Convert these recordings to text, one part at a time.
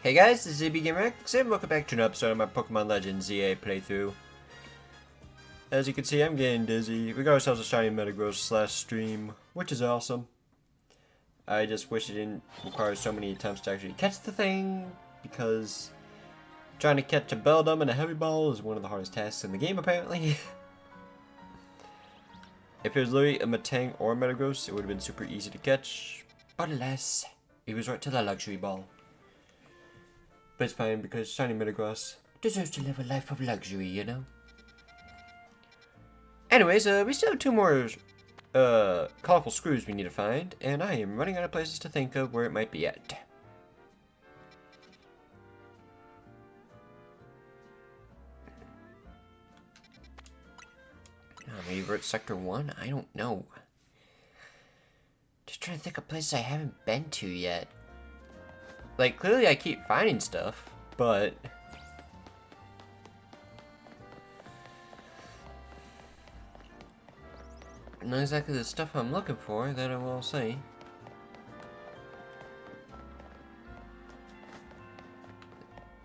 Hey guys, this is ZBGamerX, and welcome back to an episode of my Pokemon Legends ZA playthrough. As you can see, I'm getting dizzy. We got ourselves a shiny Metagross last stream, which is awesome. I just wish it didn't require so many attempts to actually catch the thing, because trying to catch a Beldum and a Heavy Ball is one of the hardest tasks in the game, apparently. If it was literally a Metang or a Metagross, it would have been super easy to catch, but alas, it was right to the Luxury Ball. But it's fine because shiny Metagross deserves to live a life of luxury, you know? Anyways, we still have two more colorful screws we need to find, and I am running out of places to think of where it might be at. Maybe we're at Sector 1? I don't know. Just trying to think of places I haven't been to yet. Like, clearly I keep finding stuff, but not exactly the stuff I'm looking for, that I will say.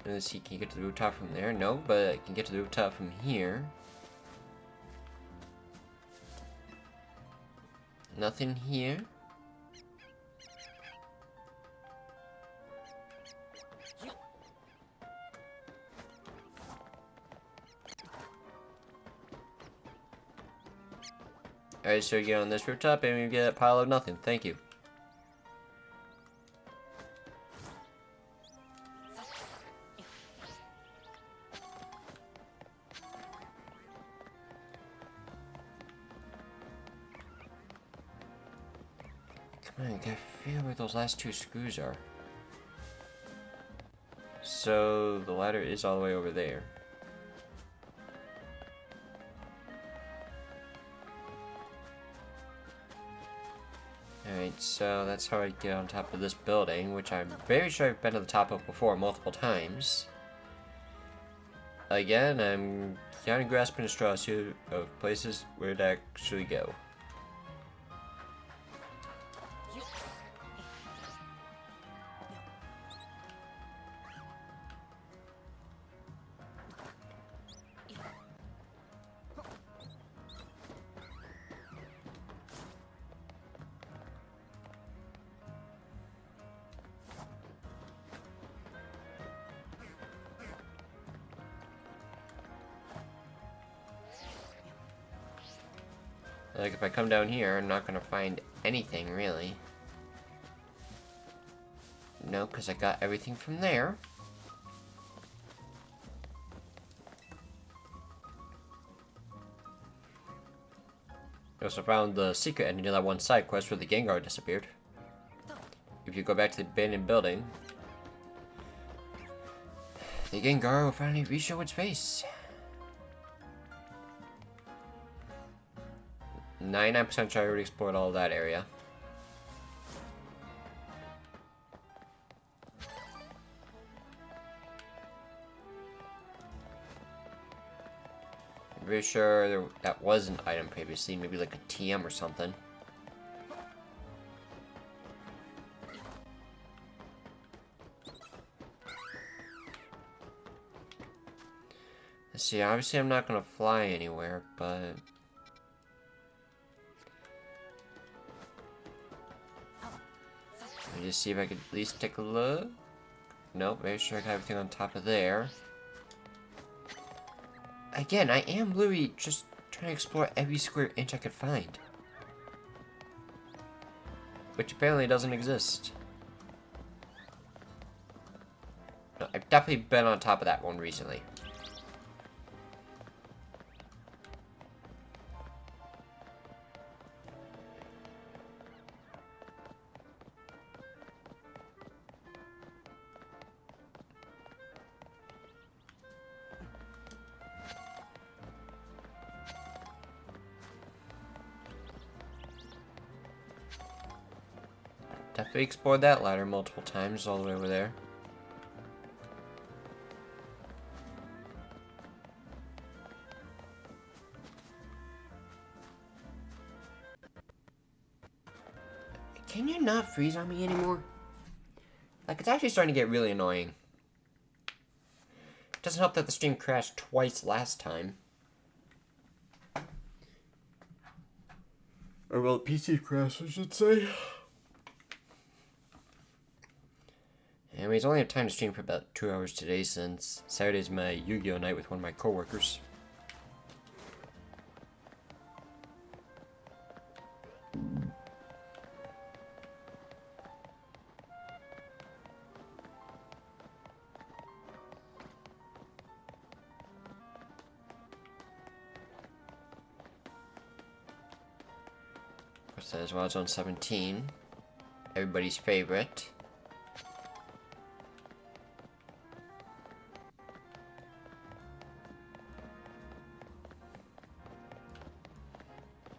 Let's see, can you get to the rooftop from there? No, but I can get to the rooftop from here. Nothing here. Alright, so we get on this rooftop and we get a pile of nothing. Thank you. Come on, I gotta feel where those last two screws are. So the ladder is all the way over there. Alright, so that's how I get on top of this building, which I'm very sure I've been to the top of before multiple times. Again, I'm kind of grasping at straws here of places where to actually go. Like, if I come down here, I'm not gonna find anything, really. No, because I got everything from there. I also found the secret ending to that one side quest where the Gengar disappeared. If you go back to the abandoned building, the Gengar will finally re-show its face. 99% sure I already explored all of that area. I'm pretty sure that was an item previously, maybe like a TM or something. Let's see, obviously I'm not gonna fly anywhere, but let me just see if I could at least take a look. Nope, very sure I got everything on top of there. Again, I am literally just trying to explore every square inch I could find. Which apparently doesn't exist. No, I've definitely been on top of that one recently. Definitely explored that ladder multiple times all the way over there. Can you not freeze on me anymore? Like, it's actually starting to get really annoying. Doesn't help that the stream crashed twice last time. Or well, PC crash, I should say. Anyways, I only have time to stream for about 2 hours today since Saturday's my Yu-Gi-Oh night with one of my coworkers. That is Wild Zone 17. Everybody's favorite.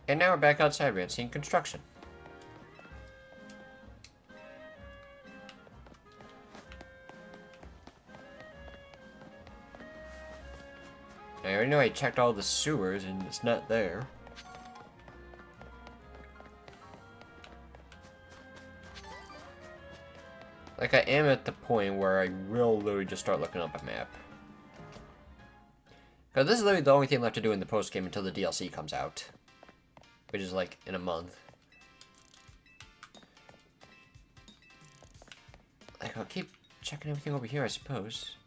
And now we're back outside, we're seeing construction. I already know I checked all the sewers and it's not there. Like, I am at the point where I will literally just start looking up a map. Because this is literally the only thing left to do in the post-game until the DLC comes out. Which is, like, in a month. Like, I'll keep checking everything over here, I suppose.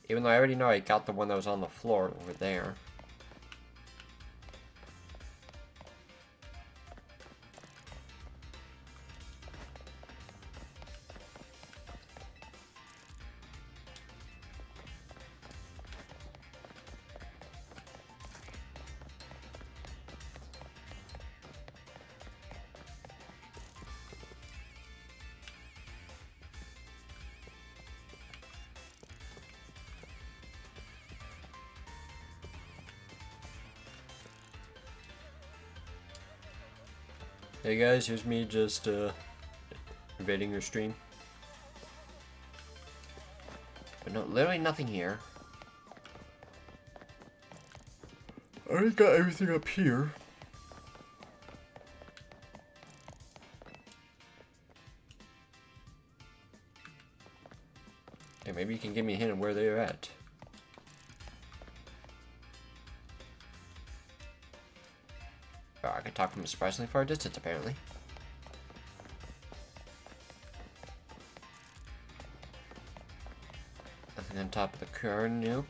Even though I already know I got the one that was on the floor over there. Hey guys, here's me just invading your stream. But no, literally nothing here. I already got everything up here. Hey, maybe you can give me a hint of where they're at. Oh, I can talk from a surprisingly far distance, apparently. Nothing on top of the car, nope.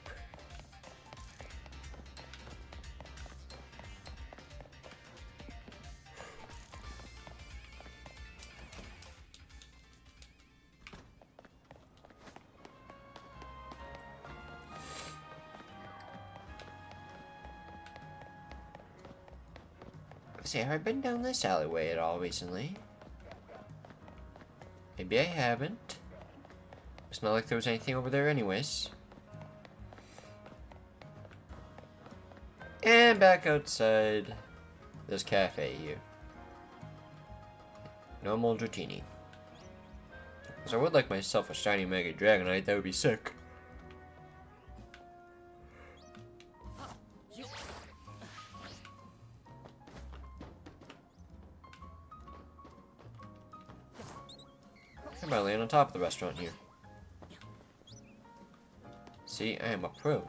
See, have I been down this alleyway at all recently? Maybe I haven't. It's not like there was anything over there anyways. And back outside this cafe here. Normal Dratini. Because I would like myself a shiny Mega Dragonite, that would be sick. I might land on top of the restaurant here. See, I am a pro.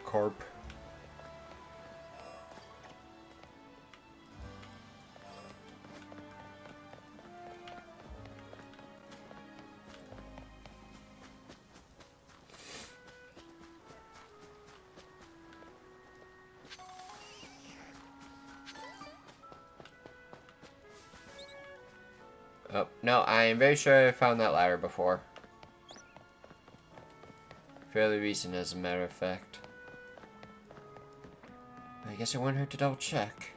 Carp. Oh, no, I am very sure I found that ladder before. Fairly recent, as a matter of fact. I guess it wouldn't hurt to double check.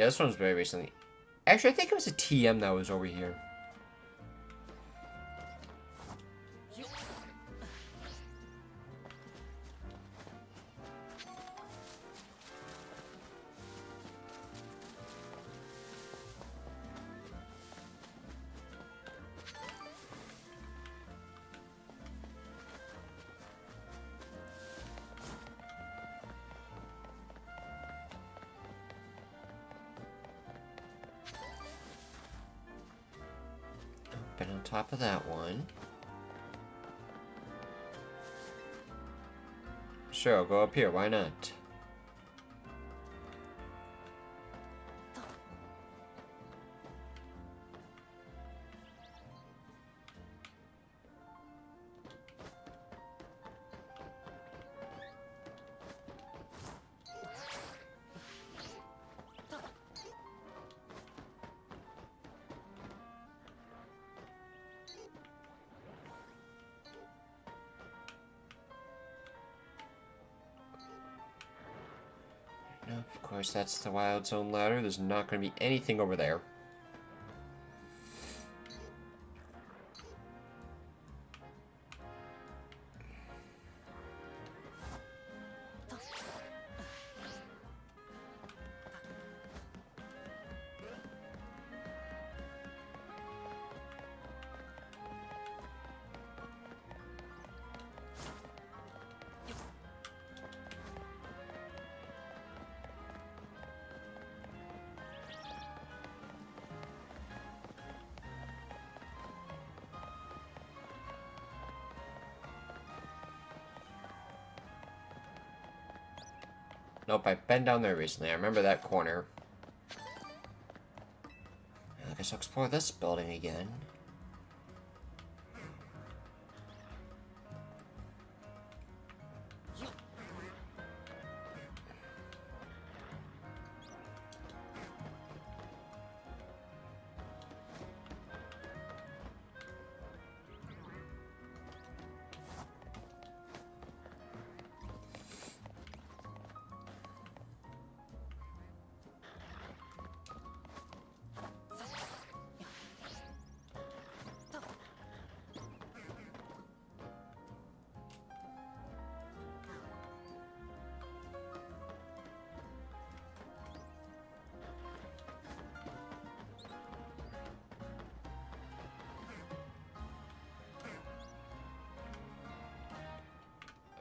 Yeah, this one's very recently. Actually, I think it was a TM that was over here. Been on top of that one. Sure, I'll go up here. Why not? No, of course, that's the Wild Zone ladder. There's not going to be anything over there. Nope, I've been down there recently. I remember that corner. I guess I'll explore this building again.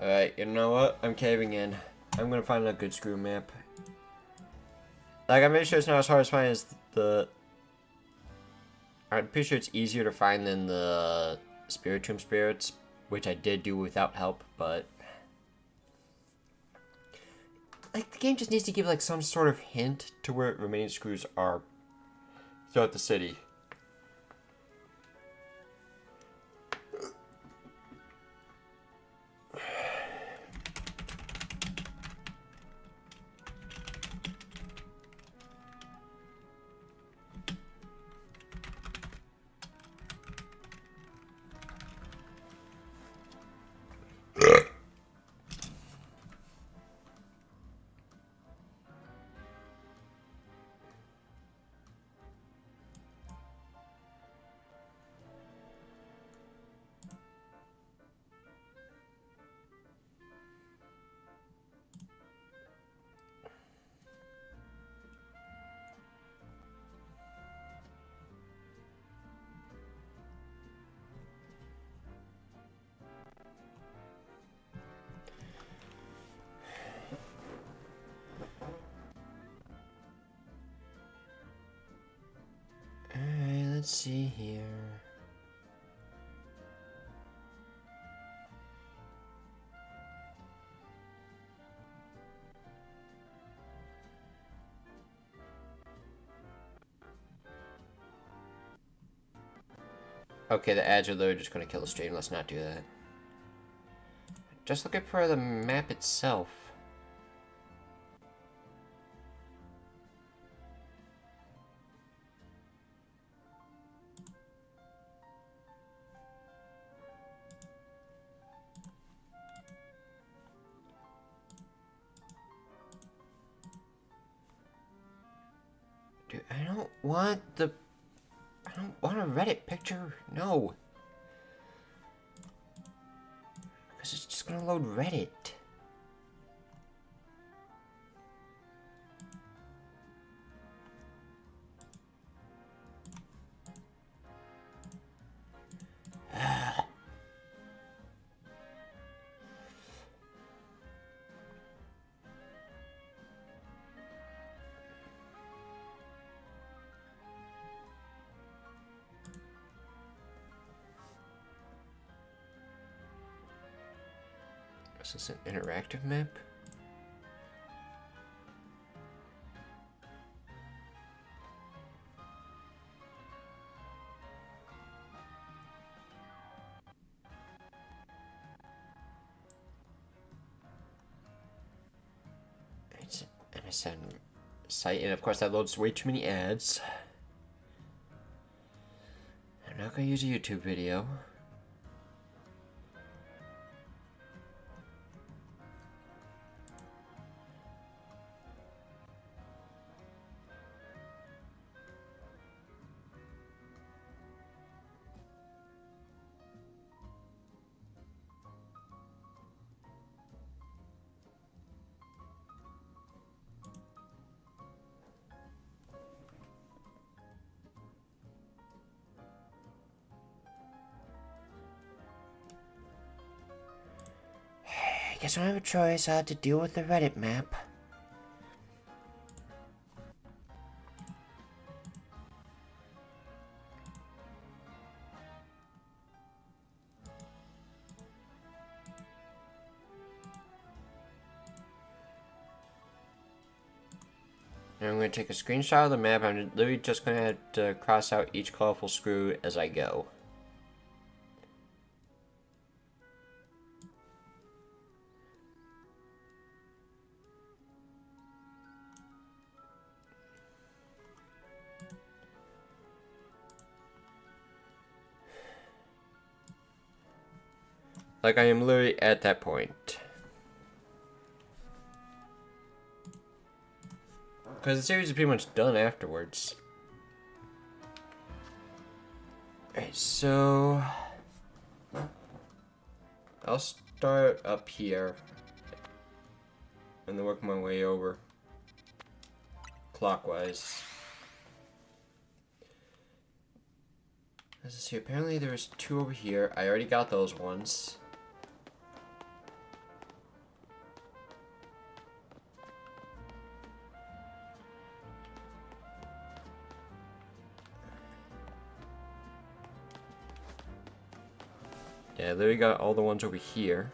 Alright, you know what? I'm caving in. I'm gonna find a good screw map. Like, I'm pretty sure it's not as hard to find as the... I'm pretty sure it's easier to find than the Spiritomb Spirits, which I did do without help, but... Like, the game just needs to give, like, some sort of hint to where remaining screws are throughout the city. Alright, let's see here. Okay, the ads are literally just gonna kill the stream. Let's not do that. Just looking for the map itself. don't want the... I don't want a Reddit picture. No. Because it's just gonna load Reddit. Is this an interactive map? It's an MSN site, and of course that loads way too many ads. I'm not gonna use a YouTube video. Guess I don't have a choice. I had to deal with the Reddit map. And I'm going to take a screenshot of the map. I'm literally just going to have to cross out each colorful screw as I go. Like, I am literally at that point. Because the series is pretty much done afterwards. Alright, so... I'll start up here. And then work my way over. Clockwise. Let's see, apparently there's 2 over here. I already got those ones. Yeah, there we got all the ones over here.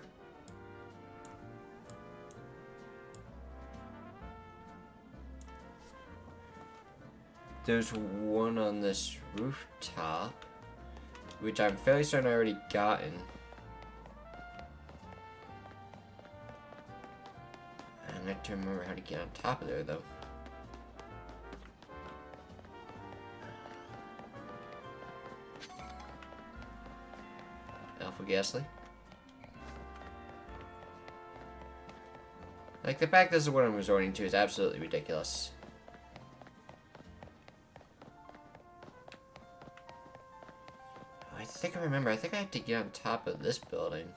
There's one on this rooftop, which I'm fairly certain I already gotten. I have to remember how to get on top of there, though. Alpha Ghastly. Like, the fact this is what I'm resorting to is absolutely ridiculous. I think I remember. I think I have to get on top of this building.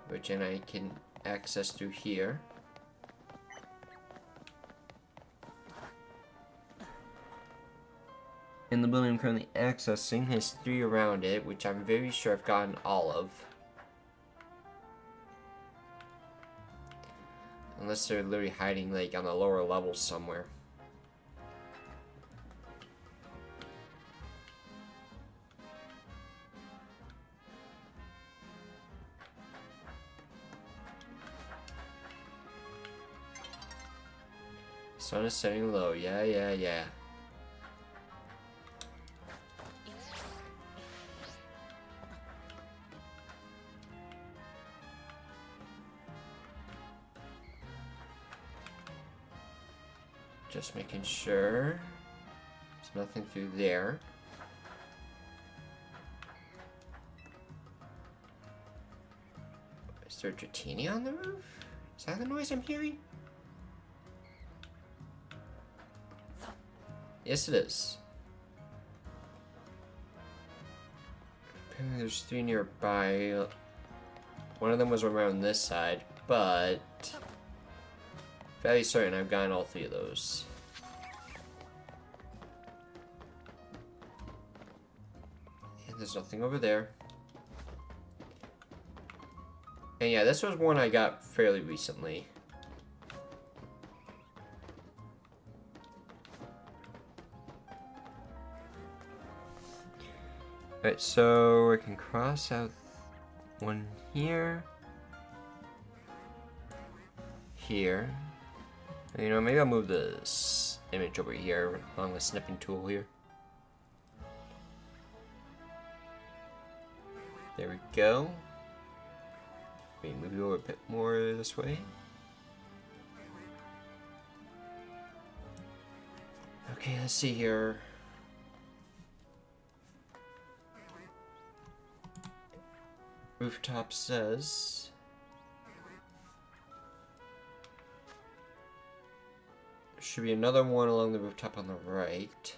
Which then I can access through here. And the building I'm currently accessing has 3 around it, which I'm very sure I've gotten all of. Unless they're literally hiding, like, on the lower levels somewhere. Sun is setting low. Yeah. Just making sure there's nothing through there. Is there a Dratini on the roof? Is that the noise I'm hearing? Yes, it is. Apparently there's 3 nearby. One of them was around this side, but fairly certain I've gotten all 3 of those. And there's nothing over there. And yeah, this was one I got fairly recently. Alright, so we can cross out one here. Here. You know, maybe I'll move this image over here along the snipping tool here. There we go. Maybe move it over a bit more this way. Okay, let's see here. Rooftop says there should be another one along the rooftop on the right.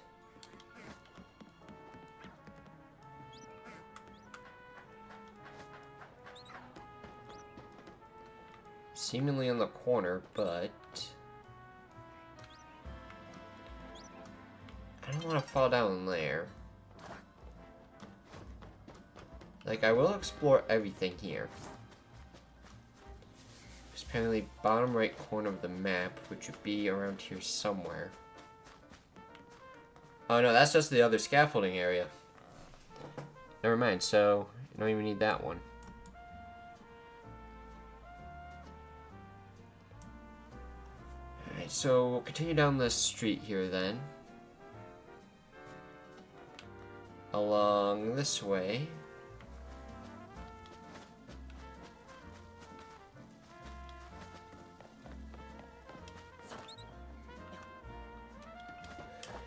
Seemingly on the corner, but I don't want to fall down there. Like, I will explore everything here. It's apparently bottom right corner of the map, which would be around here somewhere. Oh no, that's just the other scaffolding area. Never mind, so you don't even need that one. Alright, so we'll continue down this street here then. Along this way.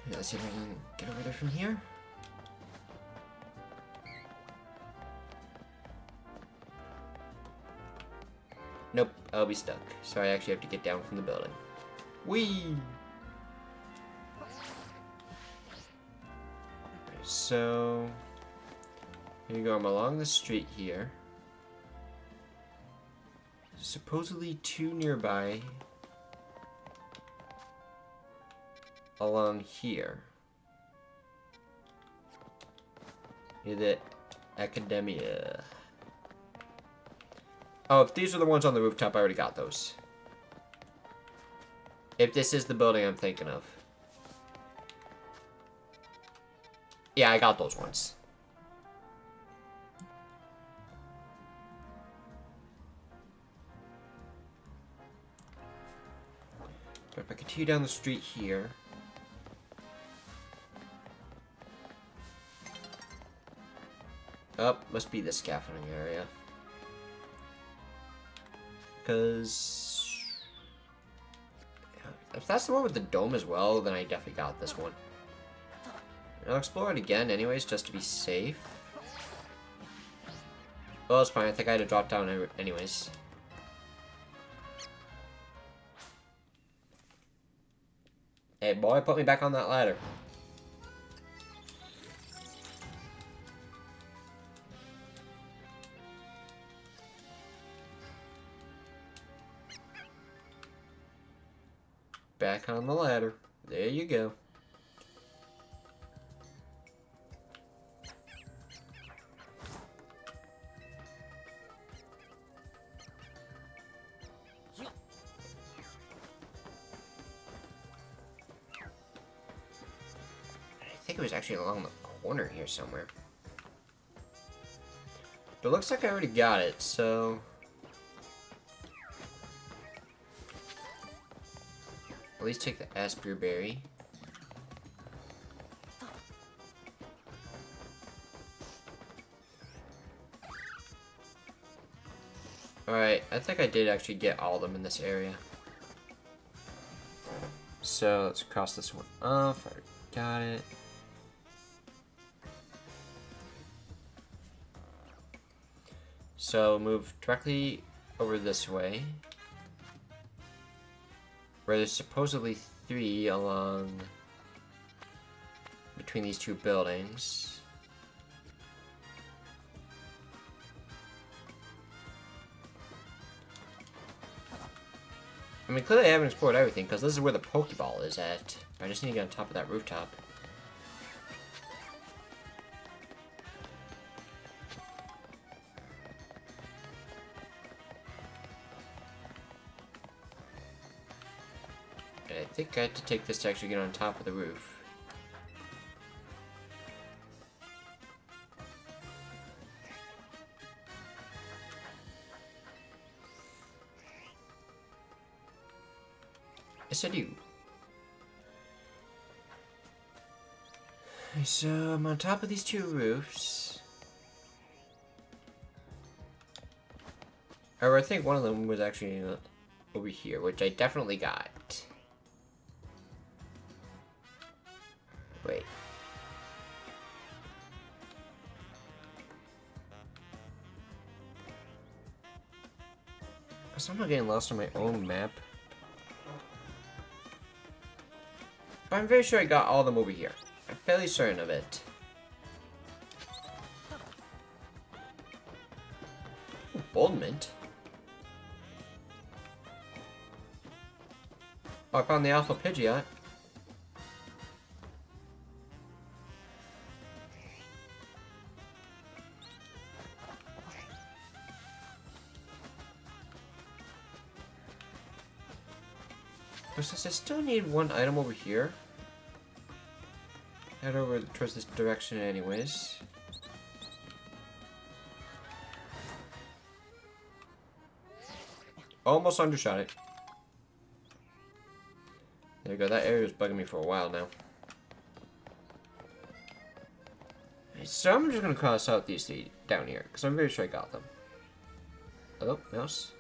Yeah, let's see if I can get over there from here. Nope, I'll be stuck. So I actually have to get down from the building. Whee! So here you go. I'm along the street here. Supposedly 2 nearby. Along here. Near the Academia. Oh, if these are the ones on the rooftop, I already got those. If this is the building I'm thinking of. Yeah, I got those ones. But if I continue down the street here. Oh, must be the scaffolding area. Because if that's the one with the dome as well, then I definitely got this one. I'll explore it again anyways, just to be safe. Well, it's fine. I think I had to drop down anyways. Hey, boy, put me back on that ladder. Back on the ladder. There you go. I think it was actually along the corner here somewhere. But it looks like I already got it, so at least take the Asper Berry. Alright, I think I did actually get all of them in this area. So let's cross this one off. I got it. So move directly over this way. Where there's supposedly 3 along between these two buildings. I mean, clearly I haven't explored everything, because this is where the Pokeball is at. But I just need to get on top of that rooftop. I think I had to take this to actually get on top of the roof. Yes, I do. Okay, so I'm on top of these two roofs. Or I think one of them was actually over here, which I definitely got. Wait. I'm somehow getting lost on my own map. But I'm very sure I got all of them over here. I'm fairly certain of it. Ooh, Boldmint. Oh, I found the Alpha Pidgeot. But since I still need one item over here, head over towards this direction anyways. Almost undershot it. There you go, that area was bugging me for a while now. So I'm just gonna cross out these three down here, because I'm very sure I got them. Oh, mouse.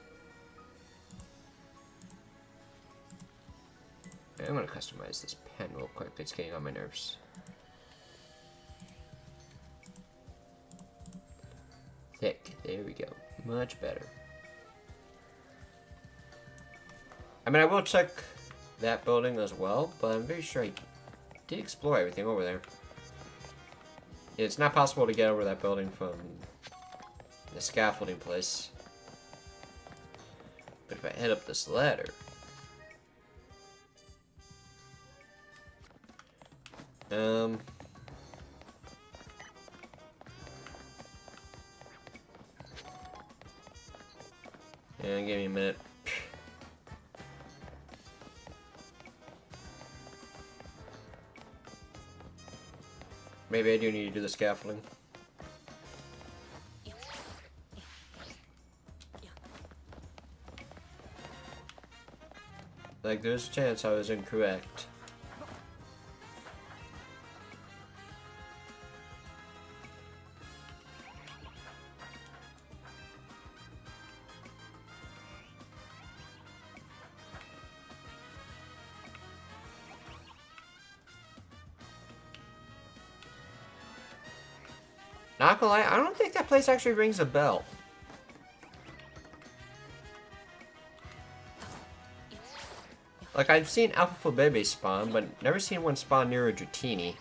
I'm gonna customize this pen real quick, it's getting on my nerves. Thick, there we go. Much better. I mean, I will check that building as well, but I'm very sure I did explore everything over there. It's not possible to get over that building from the scaffolding place. But if I head up this ladder... Yeah, give me a minute. Maybe I do need to do the scaffolding. Like, there's a chance I was incorrect. Not gonna lie, I don't think that place actually rings a bell. Like, I've seen Alpha Bebe spawn, but never seen one spawn near a Dratini.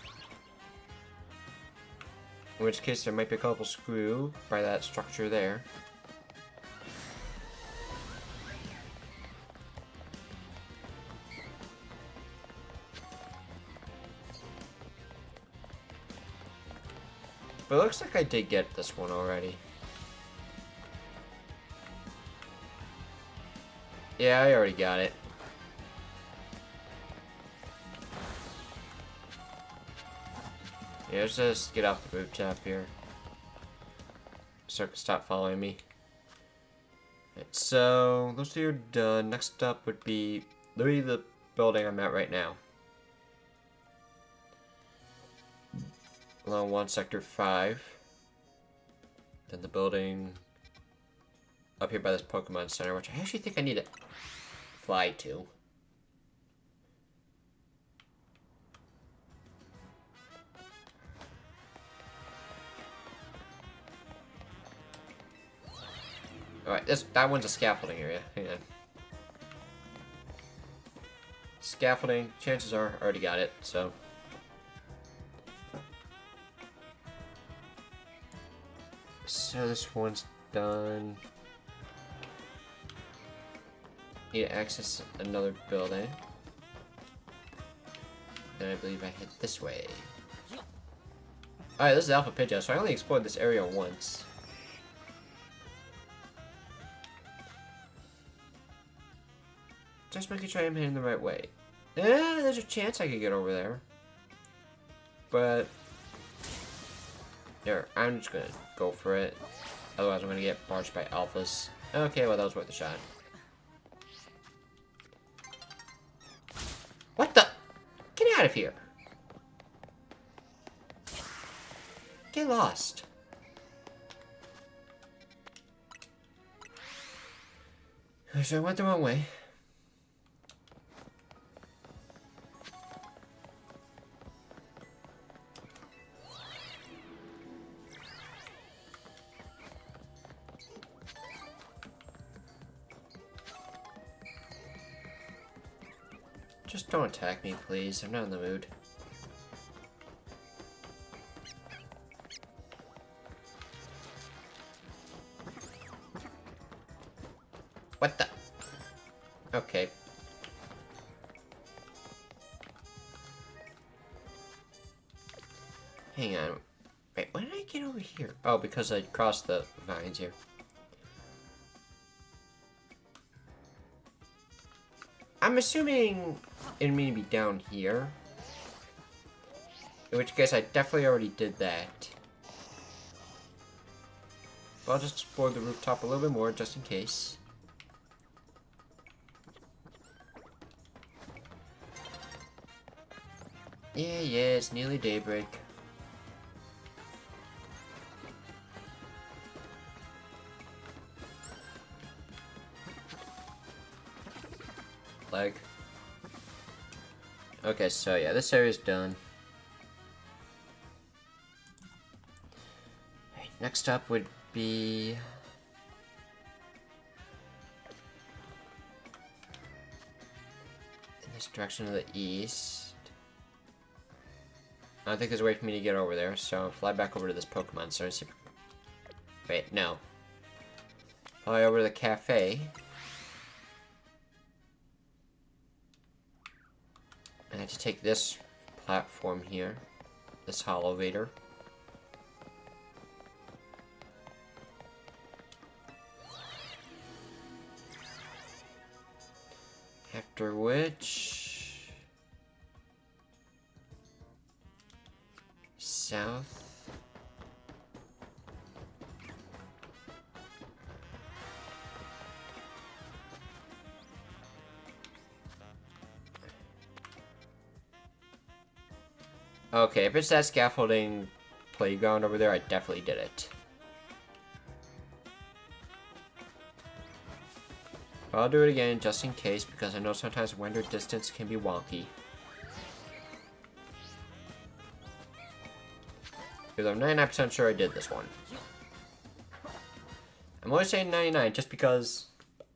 In which case, there might be a couple screw by that structure there. But it looks like I did get this one already. Yeah, I already got it. Yeah, let's just get off the rooftop here. So it can stop following me. Right, so, those two are done. Next up would be literally the building I'm at right now. Along 1 Sector 5. Then the building up here by this Pokemon Center, which I actually think I need to fly to. Alright, that one's a scaffolding area. Hang on. Scaffolding, chances are I already got it, so. so this one's done. Need to access another building. Then I believe I head this way. Alright, this is Alpha Pidgeot, so I only explored this area once. Just making sure I'm heading the right way. There's a chance I could get over there. But there, I'm just gonna go for it. Otherwise I'm gonna get barged by alphas. Okay, well that was worth a shot. What the? Get out of here! Get lost. So I went the wrong way. Just don't attack me, please. I'm not in the mood. What the? Okay. Hang on. Wait, why did I get over here? Oh, because I crossed the vines here. I'm assuming it'd mean to be down here. In which case, I definitely already did that. But I'll just explore the rooftop a little bit more, just in case. Yeah, it's nearly daybreak. Leg. Okay, so yeah, this area's done. Right, next up would be... in this direction to the east. I don't think there's a way for me to get over there, so I'll fly back over to this Pokemon Center. See... Wait, no. Fly over to the cafe. I have to take this platform here. This Holovator. After which... south. Okay, if it's that scaffolding playground over there, I definitely did it. But I'll do it again just in case, because I know sometimes render distance can be wonky. Because I'm 99% sure I did this one. I'm only saying 99 just because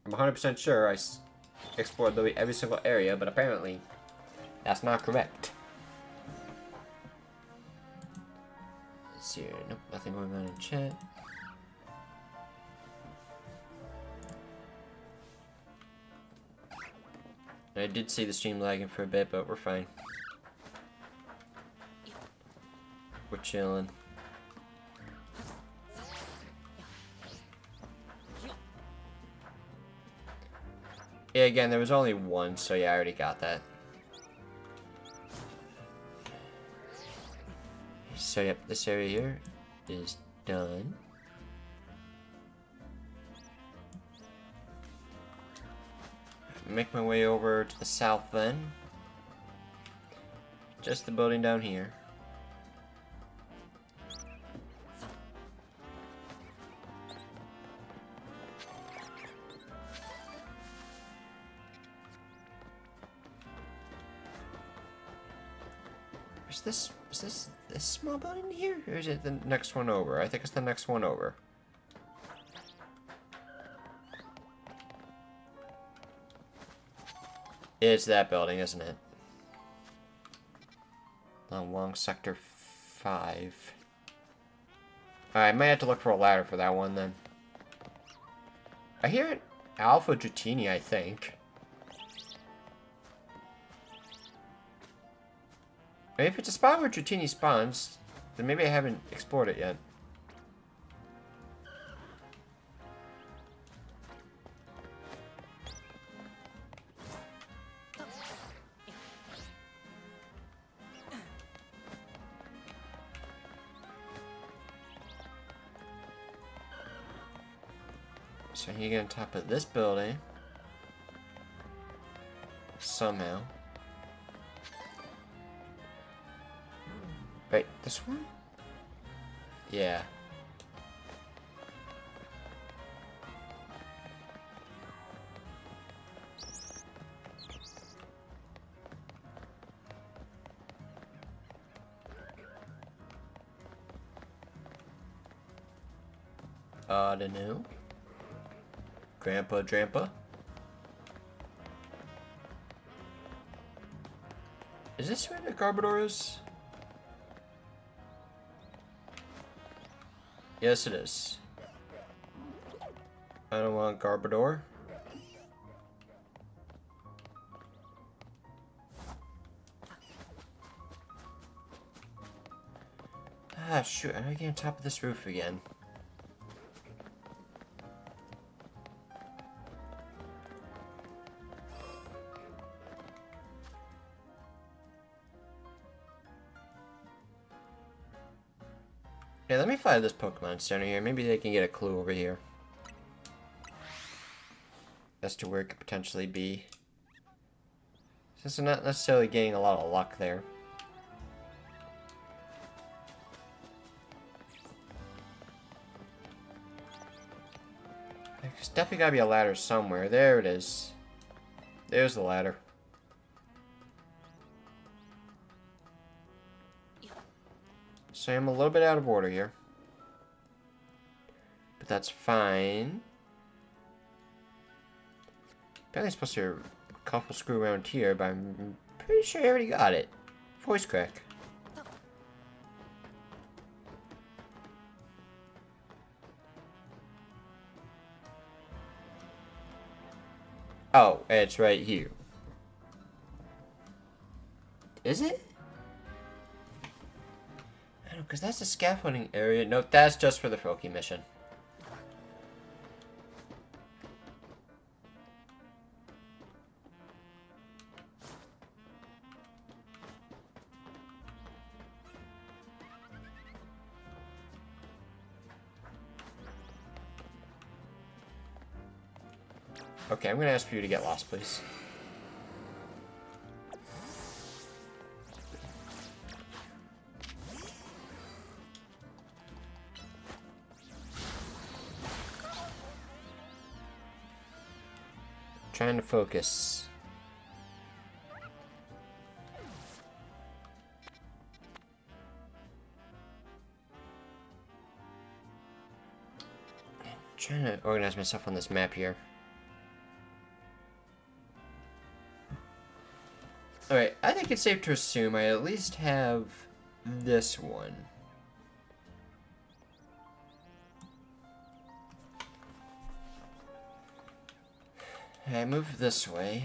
I'm 100% sure I explored every single area, but apparently that's not correct. Let's see here. Nope, nothing going on in chat. I did see the stream lagging for a bit, but we're fine. We're chilling. Yeah, again, there was only one, so yeah, I already got that. So yep, this area here is done. Make my way over to the south then. Just the building down here. Is this small building here? Or is it the next one over? I think it's the next one over. It's that building, isn't it? Along Sector 5. I might have to look for a ladder for that one then. I hear an Alpha Dratini, I think. Maybe if it's a spot where Dratini spawns, then maybe I haven't explored it yet. So you get on top of this building. Somehow. Wait, this one? Yeah. I don't know. Grandpa, Drampa. Is this where the Garbodor is? Yes, it is. I don't want Garbodor. Ah, shoot. I'm getting on top of this roof again. Yeah, let me fly this Pokemon Center here. Maybe they can get a clue over here as to where it could potentially be. Since I'm not necessarily getting a lot of luck there. There's definitely gotta be a ladder somewhere. There it is. There's the ladder. So I'm a little bit out of order here. But that's fine. Apparently I'm supposed to a couple screw around here, but I'm pretty sure I already got it. Voice crack. Oh, it's right here. Is it? I don't know, because that's the scaffolding area. No, that's just for the Froakie mission. Okay, I'm going to ask for you to get lost, please. Trying to focus. Trying to organize myself on this map here. Alright, I think it's safe to assume I at least have this one. I move this way.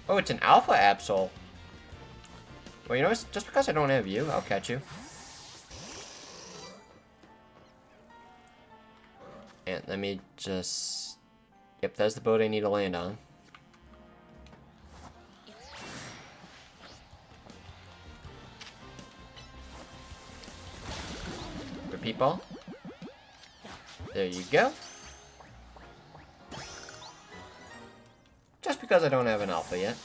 Oh, it's an Alpha Absol. Well, you know, just because I don't have you, I'll catch you. And let me just... Yep, that's the boat I need to land on. Repeat ball. There you go. Just because I don't have an Alpha yet.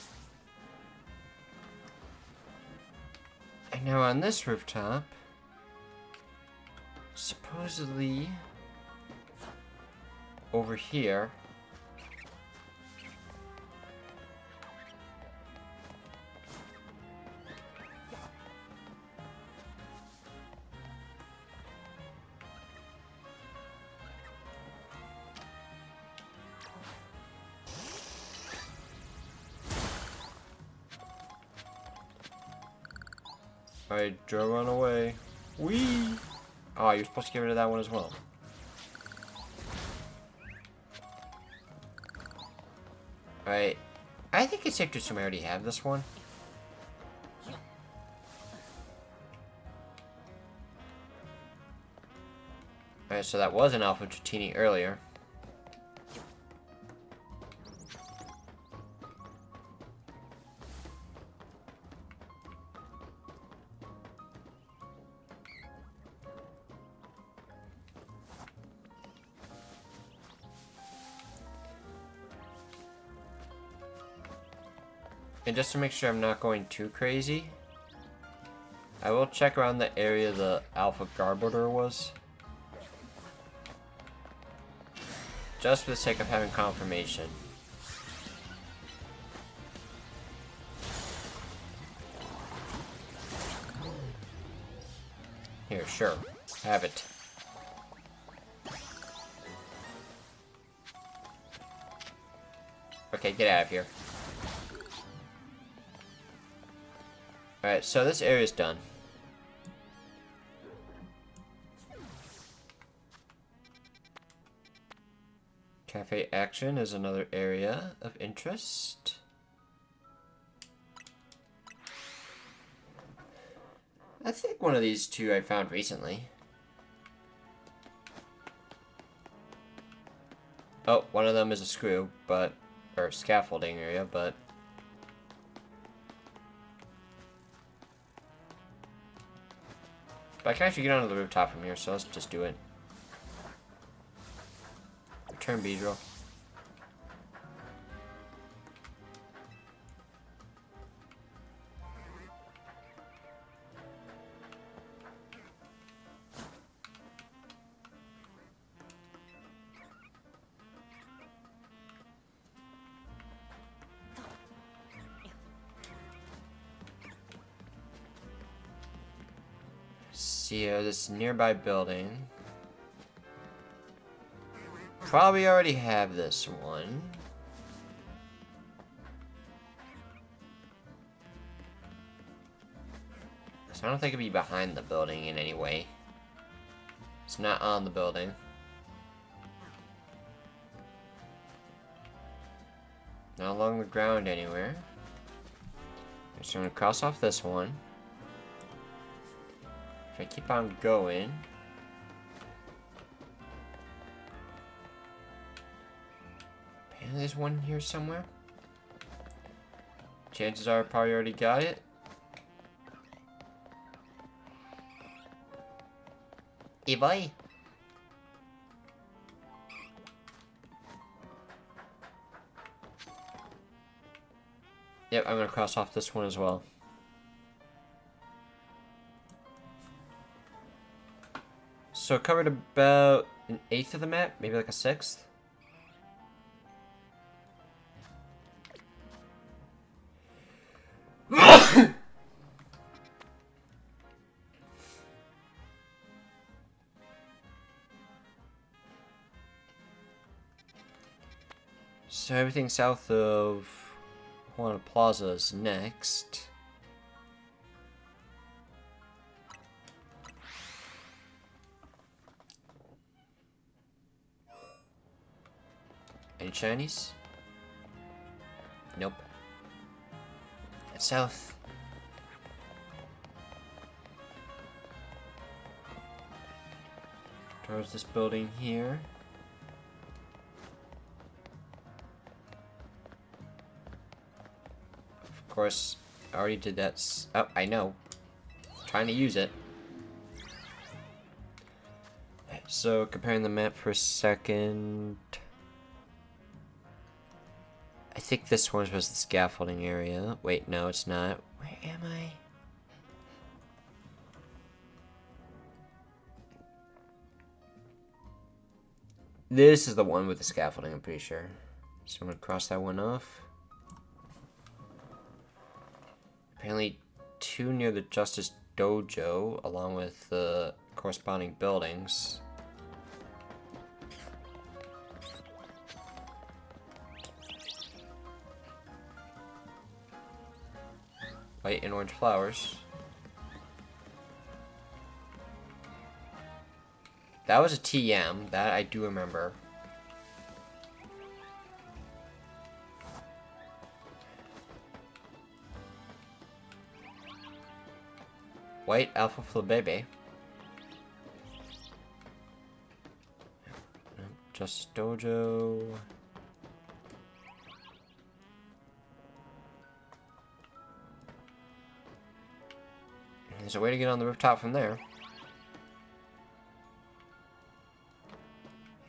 And now on this rooftop, supposedly over here, Alright, Joe, run away. Whee! Oh, you're supposed to get rid of that one as well. Alright. I think it's safe to assume I already have this one. Alright, so that was an Alpha Dratini earlier. And just to make sure I'm not going too crazy, I will check around the area the Alpha Garbodor was. Just for the sake of having confirmation. Here, sure. Have it. Okay, get out of here. Alright, so this area's done. Cafe Action is another area of interest. I think one of these two I found recently. Oh, one of them is a screw, but... or scaffolding area, but... But I can actually get onto the rooftop from here, so let's just do it. Return Beedrill. See this nearby building. Probably already have this one. So I don't think it'd be behind the building in any way. It's not on the building. Not along the ground anywhere. So I'm gonna cross off this one. If I keep on going. Apparently there's one here somewhere. Chances are I probably already got it. Hey boy. Yep, I'm gonna cross off this one as well. So it covered about an eighth of the map, maybe like a sixth. So everything south of Juana Plaza is next. Any Chinese? Nope. It's south. Towards this building here. Of course, I already did that. Oh, I know. Trying to use it. So, comparing the map for a second. I think this one was the scaffolding area. Wait, no, it's not. Where am I? This is the one with the scaffolding, I'm pretty sure. So I'm gonna cross that one off. Apparently, two near the Justice Dojo, along with the corresponding buildings. White and orange flowers. That was a TM. That I do remember. White Alpha Flabebe. Just Dojo. There's a way to get on the rooftop from there.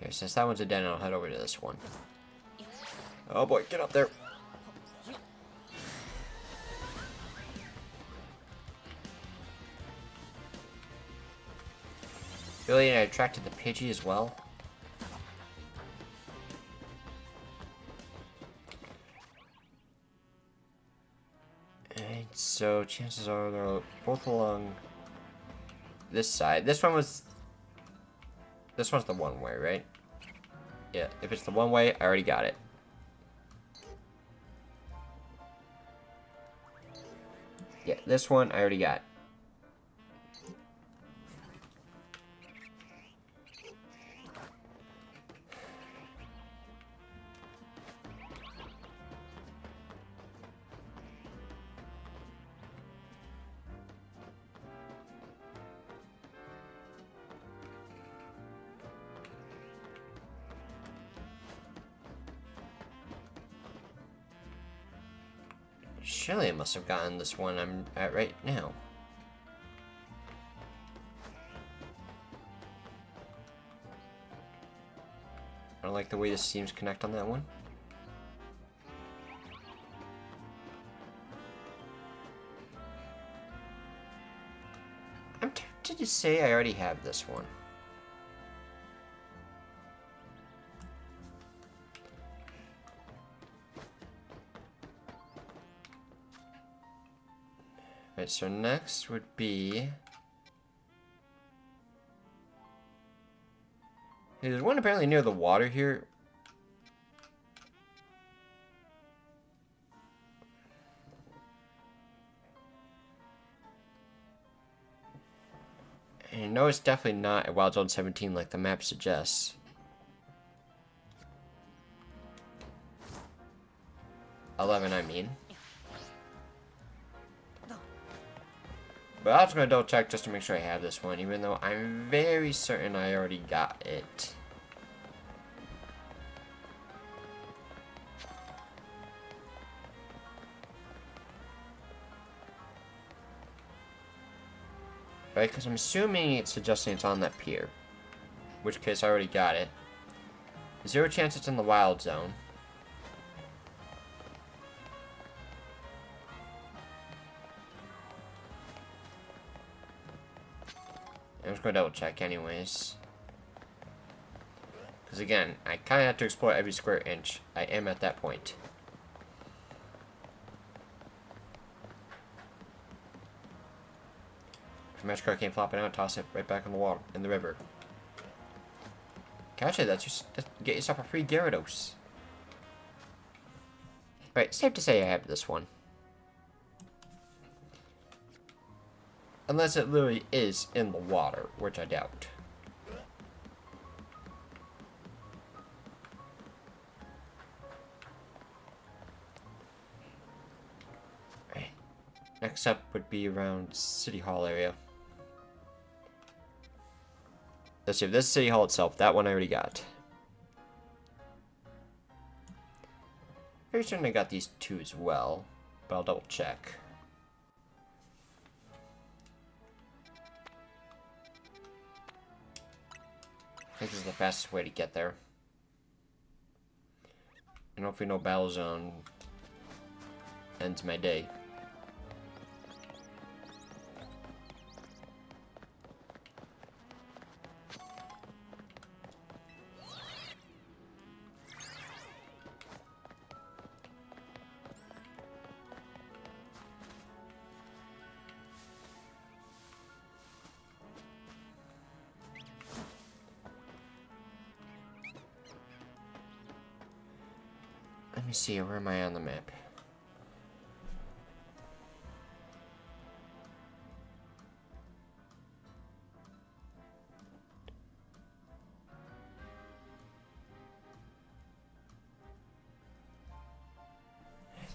Here, since that one's a den, I'll head over to this one. Oh boy, get up there. Really, I attracted the Pidgey as well. And so chances are they're both along this side. This one's the one way, right? Yeah, if it's the one way, I already got it. Yeah, this one I already got. Surely I must have gotten this one I'm at right now. I don't like the way this seems connect on that one. I'm tempted to say I already have this one. Right, so next would be... Hey, there's one apparently near the water here. And I know it's definitely not a Wild Zone 17 like the map suggests. $11, I mean. But I was going to double check just to make sure I have this one, even though I'm very certain I already got it. Right, because I'm assuming it's suggesting it's on that pier. In which case I already got it. 0 chance it's in the Wild Zone. I'm just going to double check anyways. Because again, I kind of have to explore every square inch. I am at that point. If a match card came flopping out, toss it right back in the water, in the river. Gotcha, that's just get yourself a free Gyarados. Right, safe to say I have this one. Unless it literally is in the water, which I doubt. Right. Next up would be around City Hall area. Let's see if this is City Hall itself. That one I already got. Pretty certain I got these two as well, but I'll double check. I think this is the fastest way to get there. And hopefully no Battle Zone ends my day. Let me see, where am I on the map?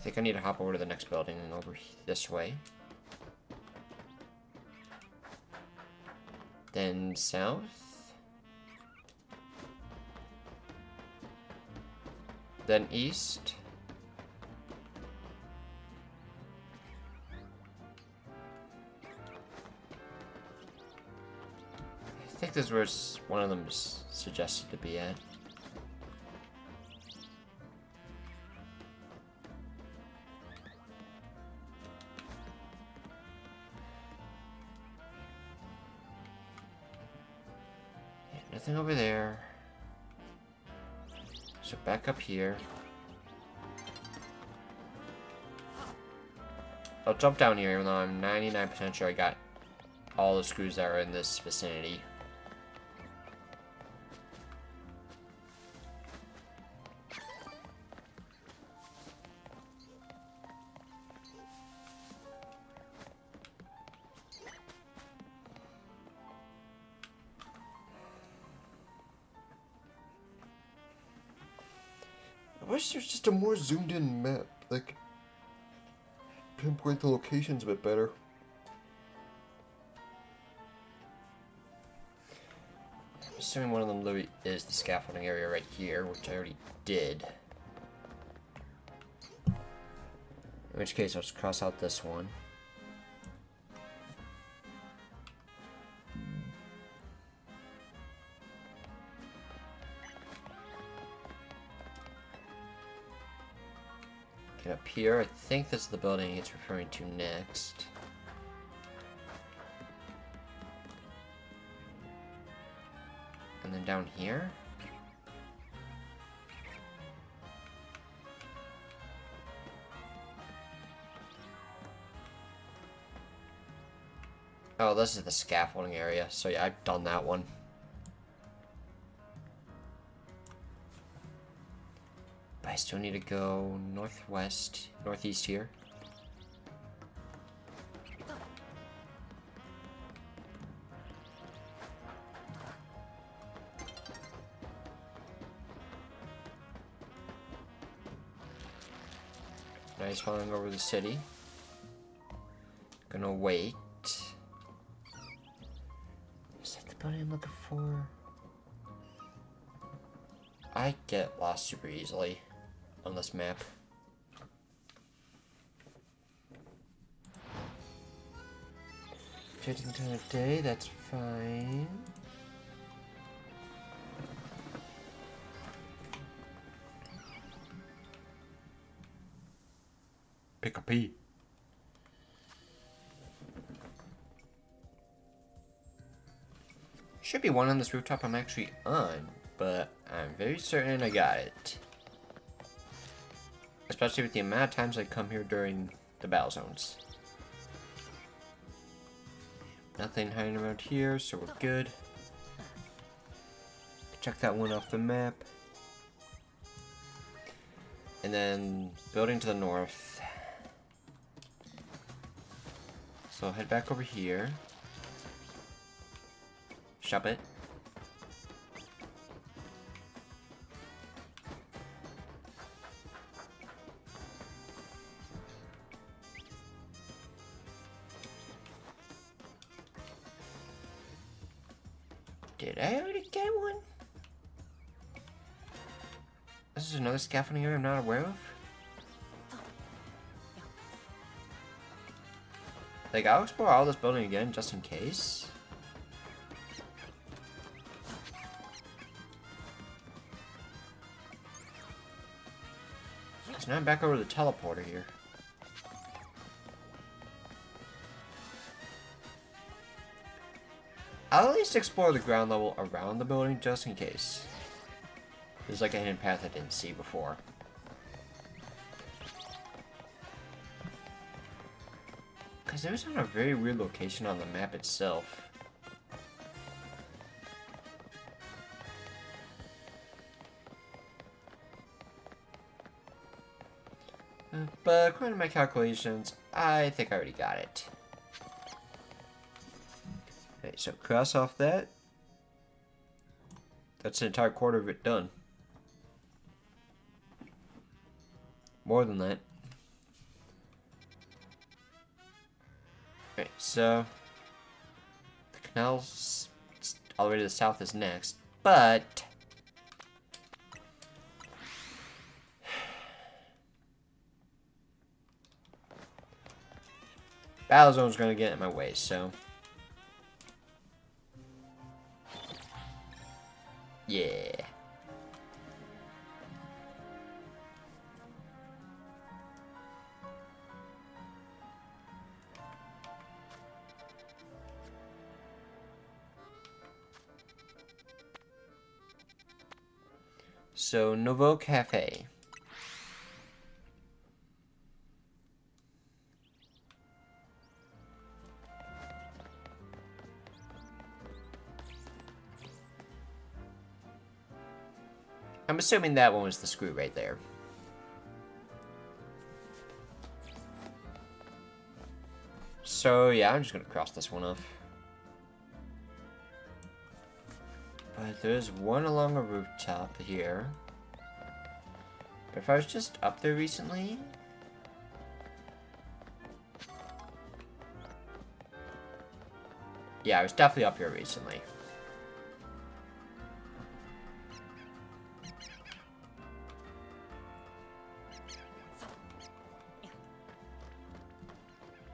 think I need to hop over to the next building and over this way. Then south. Then east. I think this is where one of them is suggested to be at. Nothing over there. So back up here. I'll jump down here even though I'm 99% sure I got all the screws that are in this vicinity. I wish there's just a more zoomed in map, like pinpoint the locations a bit better. I'm assuming one of them literally is the scaffolding area right here, which I already did. In which case, I'll just cross out this one. Get up here. I think this is the building it's referring to next. And then down here. Oh, this is the scaffolding area. So yeah, I've done that one. But I still need to go northwest, northeast here. Nice, following over the city. Gonna wait. Is that the building I'm looking for? I get lost super easily on this map. Changing the time of day, that's fine. Pick a P. Should be one on this rooftop I'm actually on, but I'm very certain I got it. Especially with the amount of times I come here during the battle zones. Nothing hiding around here, so we're good. Check that one off the map. And then building to the north. So head back over here. Shop it. Did I already get one? This is another scaffolding area I'm not aware of? Like, I'll explore all this building again just in case. So now I'm back over to the teleporter here. I'll at least explore the ground level around the building just in case. There's like a hidden path I didn't see before. Because it was on a very weird location on the map itself. But according to my calculations, I think I already got it. Okay, so cross off that. That's an entire quarter of it done. More than that. Right, so the canal all the way to the south is next, but Battle Zone's gonna get in my way, so yeah. So, Nouveau Cafe. I'm assuming that one was the screw right there. So, yeah, I'm just gonna cross this one off. But there's one along a rooftop here. But if I was just up there recently... Yeah, I was definitely up here recently.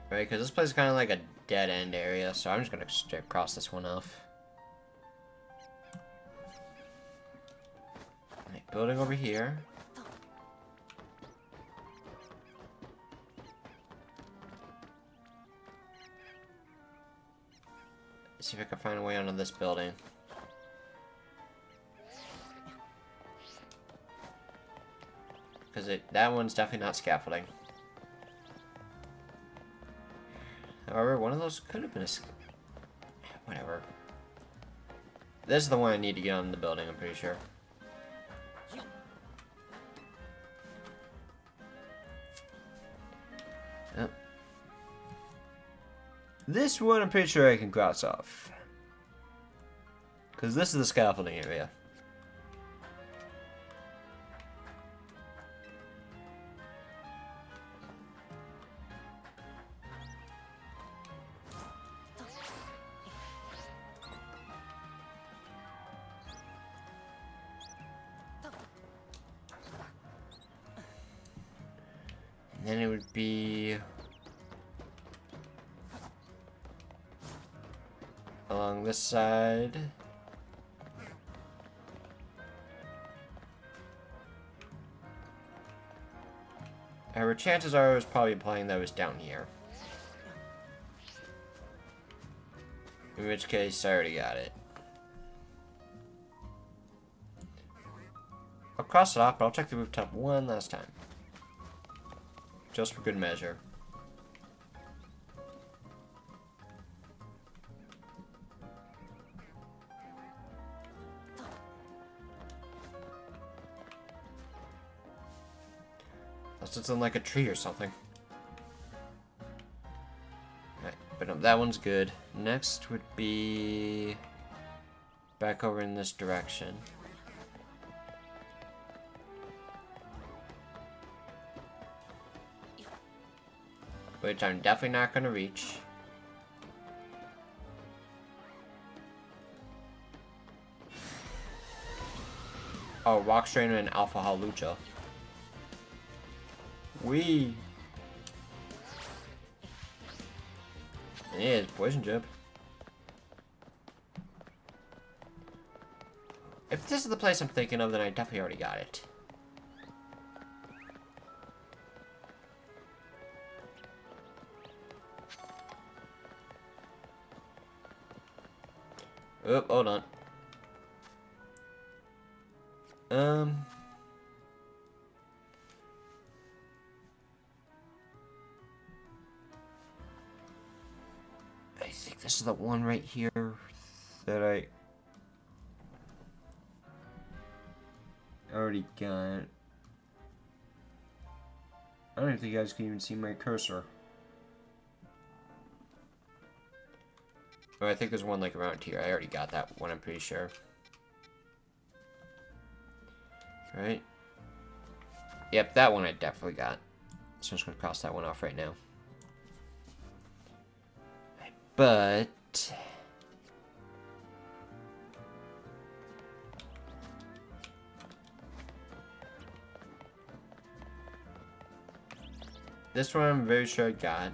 Right, because this place is kind of like a dead-end area, so I'm just going to straight cross this one off. Right, building over here. Let's see if I can find a way onto this building. Because that one's definitely not scaffolding. However, one of those could have been a... Whatever. This is the one I need to get on the building, I'm pretty sure. Yep. This one I'm pretty sure I can cross off. Because this is the scaffolding area. And then it would be along this side. However, chances are I was probably implying that it was down here. In which case, I already got it. I'll cross it off, but I'll check the rooftop one last time. Just for good measure. Unless it's in like a tree or something. Alright, but no, that one's good. Next would be back over in this direction. Which I'm definitely not going to reach. Oh, Rock Strainer and Alpha Halucha. Wee! It is Poison Jib. If this is the place I'm thinking of, then I definitely already got it. Oh, hold on. I think this is the one right here that I already got. I don't even think you guys can even see my cursor. Oh, I think there's one like around here. I already got that one, I'm pretty sure. Right? Yep, that one I definitely got. So I'm just going to cross that one off right now. But this one I'm very sure I got.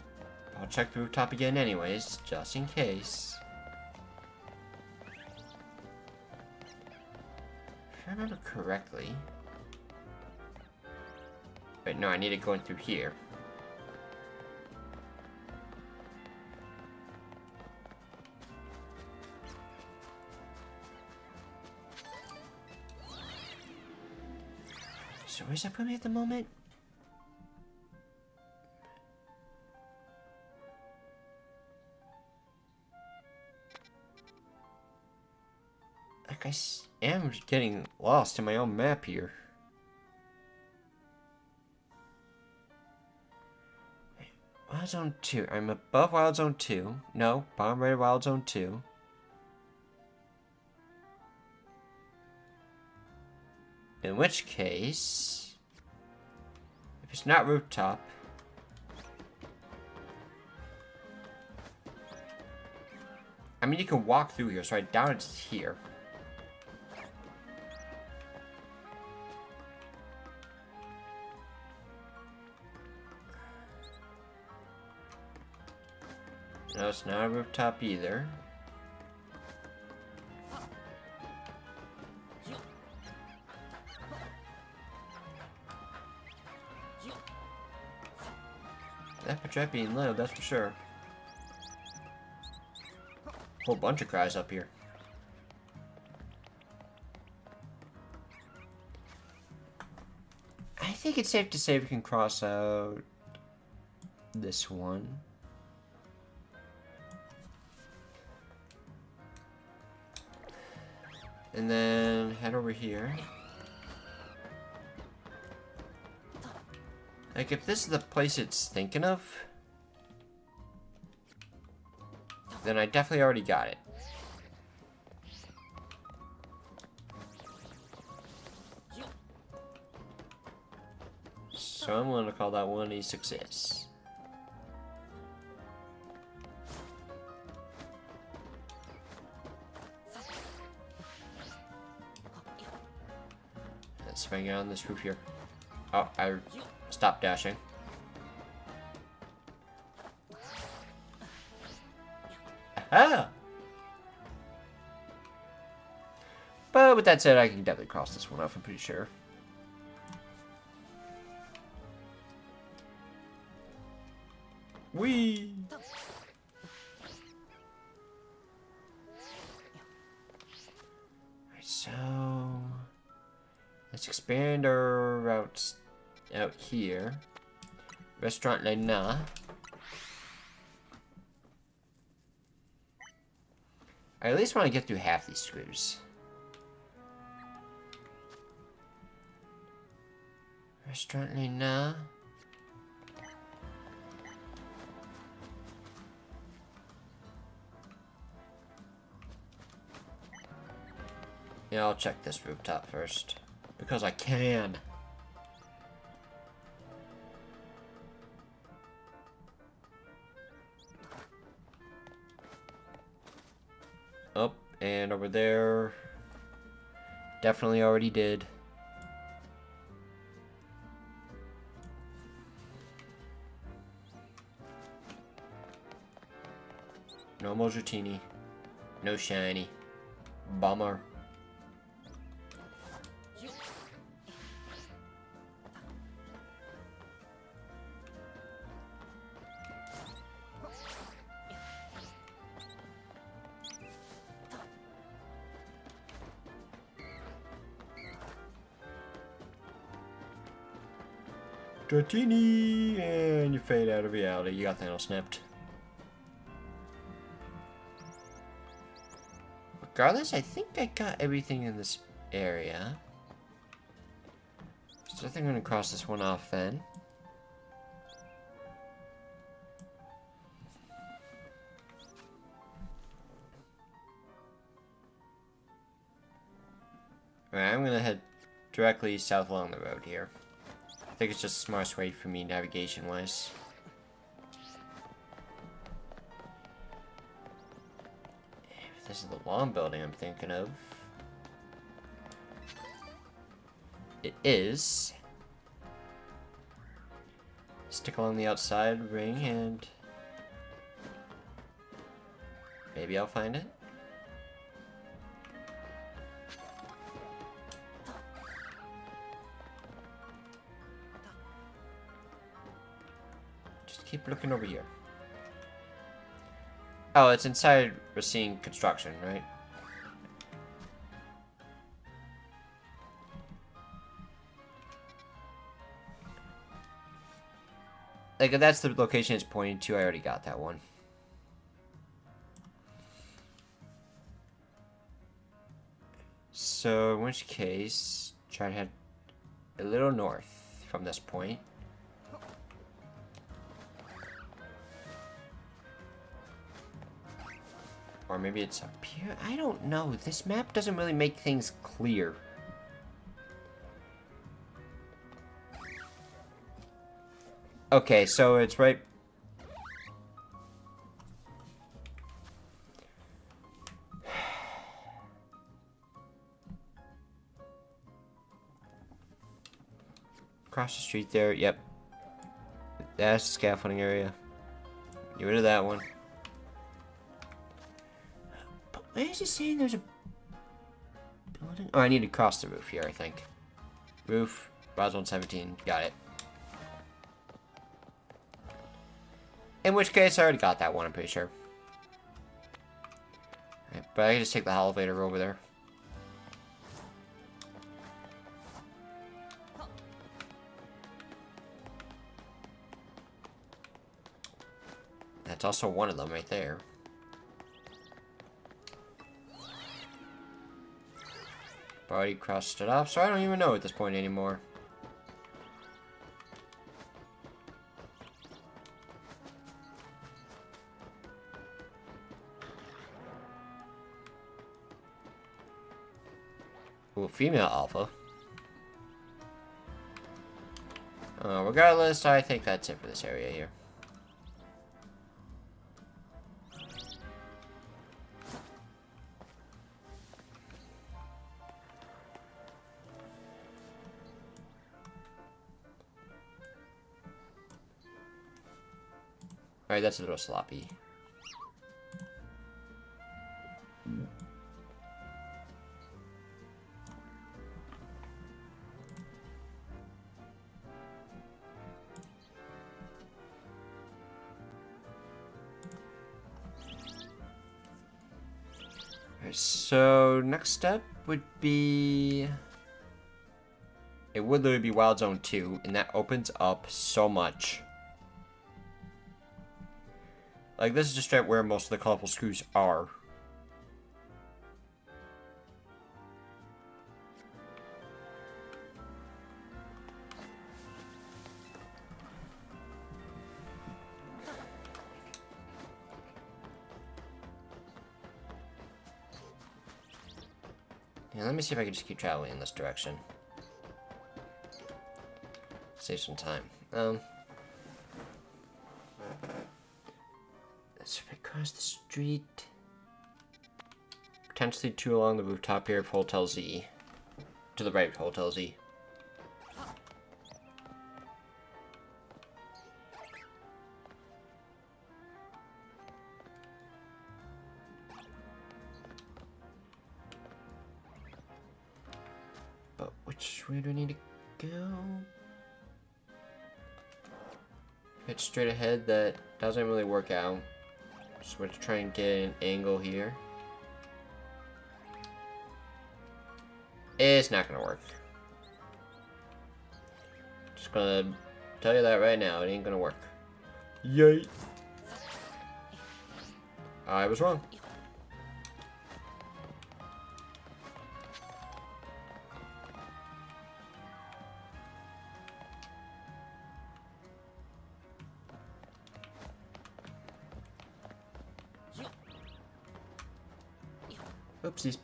I'll check the rooftop again anyways, just in case. If I remember correctly. Wait, no, I need it going through here. So where's that put me at the moment? Like am getting lost in my own map here. Wait, Wild Zone 2. I'm above Wild Zone 2. No, bottom right of Wild Zone 2. In which case, if it's not rooftop, I mean, you can walk through here, so I doubt it's here. No, it's not a rooftop either. That Patrat being low, that's for sure. Whole bunch of cries up here. I think it's safe to say we can cross out this one. And then head over here. Like, if this is the place it's thinking of, then I definitely already got it. So I'm going to call that one a success. Let's swing on this roof here. Oh, I stopped dashing. Aha! But with that said, I can definitely cross this one off, I'm pretty sure. Whee! So let's expand our routes out here. Restaurant Lena. I at least want to get through half these screws. Restaurant Lena. Yeah, I'll check this rooftop first. Because I can. Oh, and over there. Definitely already did. No Mojatini. No shiny. Bummer. Dratini! And you fade out of reality. You got Thanos snipped. Regardless, I think I got everything in this area. So I think I'm going to cross this one off then. Alright, I'm going to head directly south along the road here. I think it's just the smartest way for me navigation-wise. this is the lawn building I'm thinking of. It is. Stick along the outside ring and maybe I'll find it. Just keep looking over here. Oh, it's inside Racine Construction, right? Like, if that's the location it's pointing to, I already got that one. So, in which case, try to head a little north from this point. Or maybe it's up here? I don't know. This map doesn't really make things clear. Okay, so it's right... Across the street there, yep. That's the scaffolding area. Get rid of that one. But why is it saying there's a building? Oh, I need to cross the roof here, I think. Roof, Roswell 17, got it. In which case, I already got that one, I'm pretty sure. Right, but I can just take the elevator over there. That's also one of them right there. Already crossed it off, so I don't even know at this point anymore. Ooh, female alpha. Regardless, I think that's it for this area here. Alright, that's a little sloppy. Alright, so next step would be... It would literally be Wild Zone 2, and that opens up so much. Like, this is just straight where most of the colorful screws are. Yeah, let me see if I can just keep traveling in this direction. Save some time. So if I cross the street, potentially two along the rooftop here of Hotel Z. To the right of Hotel Z. But which way do I need to go? It's straight ahead, that doesn't really work out. So we're to try and get an angle here. It's not gonna work. Just gonna tell you that right now, it ain't gonna work. Yay! I was wrong. Oopsies.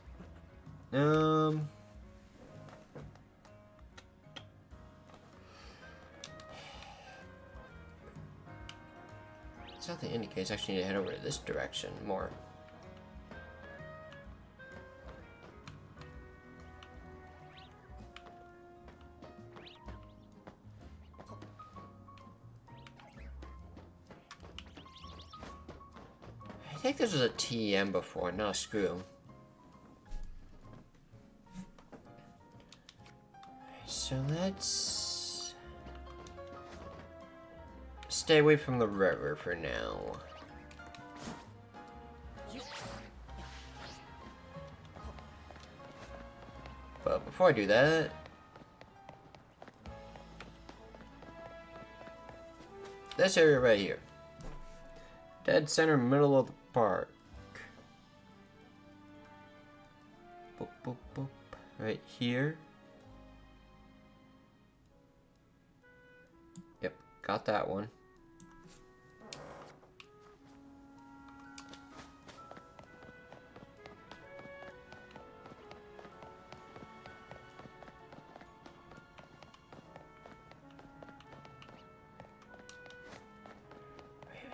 Something indicates I actually need to head over to this direction more. think this was a TM before, not a screw. So let's stay away from the river for now. But before I do that, this area right here. Dead center middle of the park. Boop, boop, boop. Right here. Yep, got that one.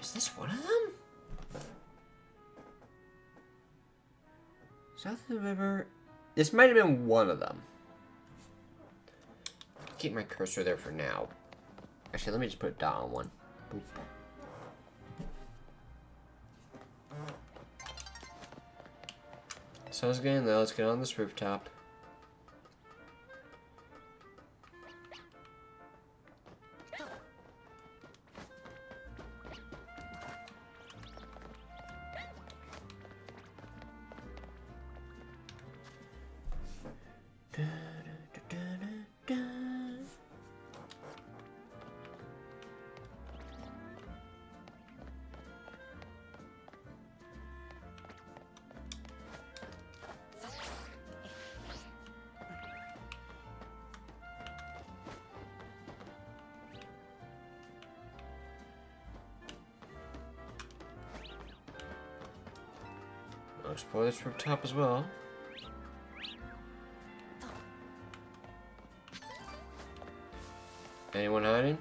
Is this one of them? South of the river. This might have been one of them. Keep my cursor there for now. Actually, let me just put it down on one. Boop. Sounds good. Now let's get on this rooftop. I'll explore this rooftop as well. Anyone hiding?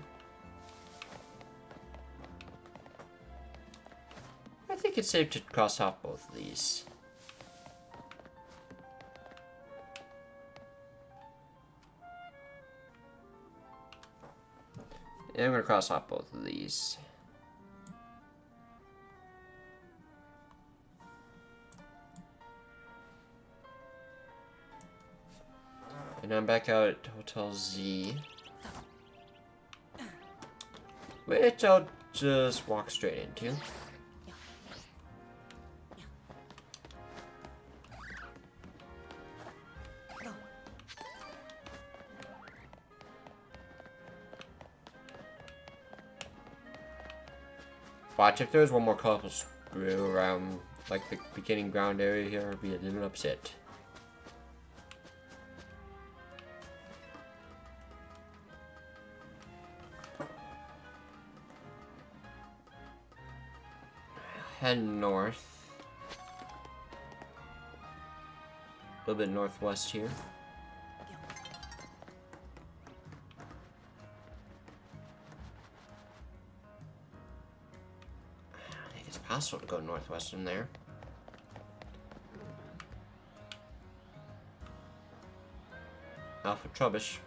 I think it's safe to cross off both of these. Yeah, I'm gonna cross off both of these. And I'm back out at Hotel Z. Which I'll just walk straight into. Watch, if there's one more colorful screw around like the beginning ground area here, I'd be a little upset. Head north. A little bit northwest here. I think it's possible to go northwest from there. Alpha Trubbish.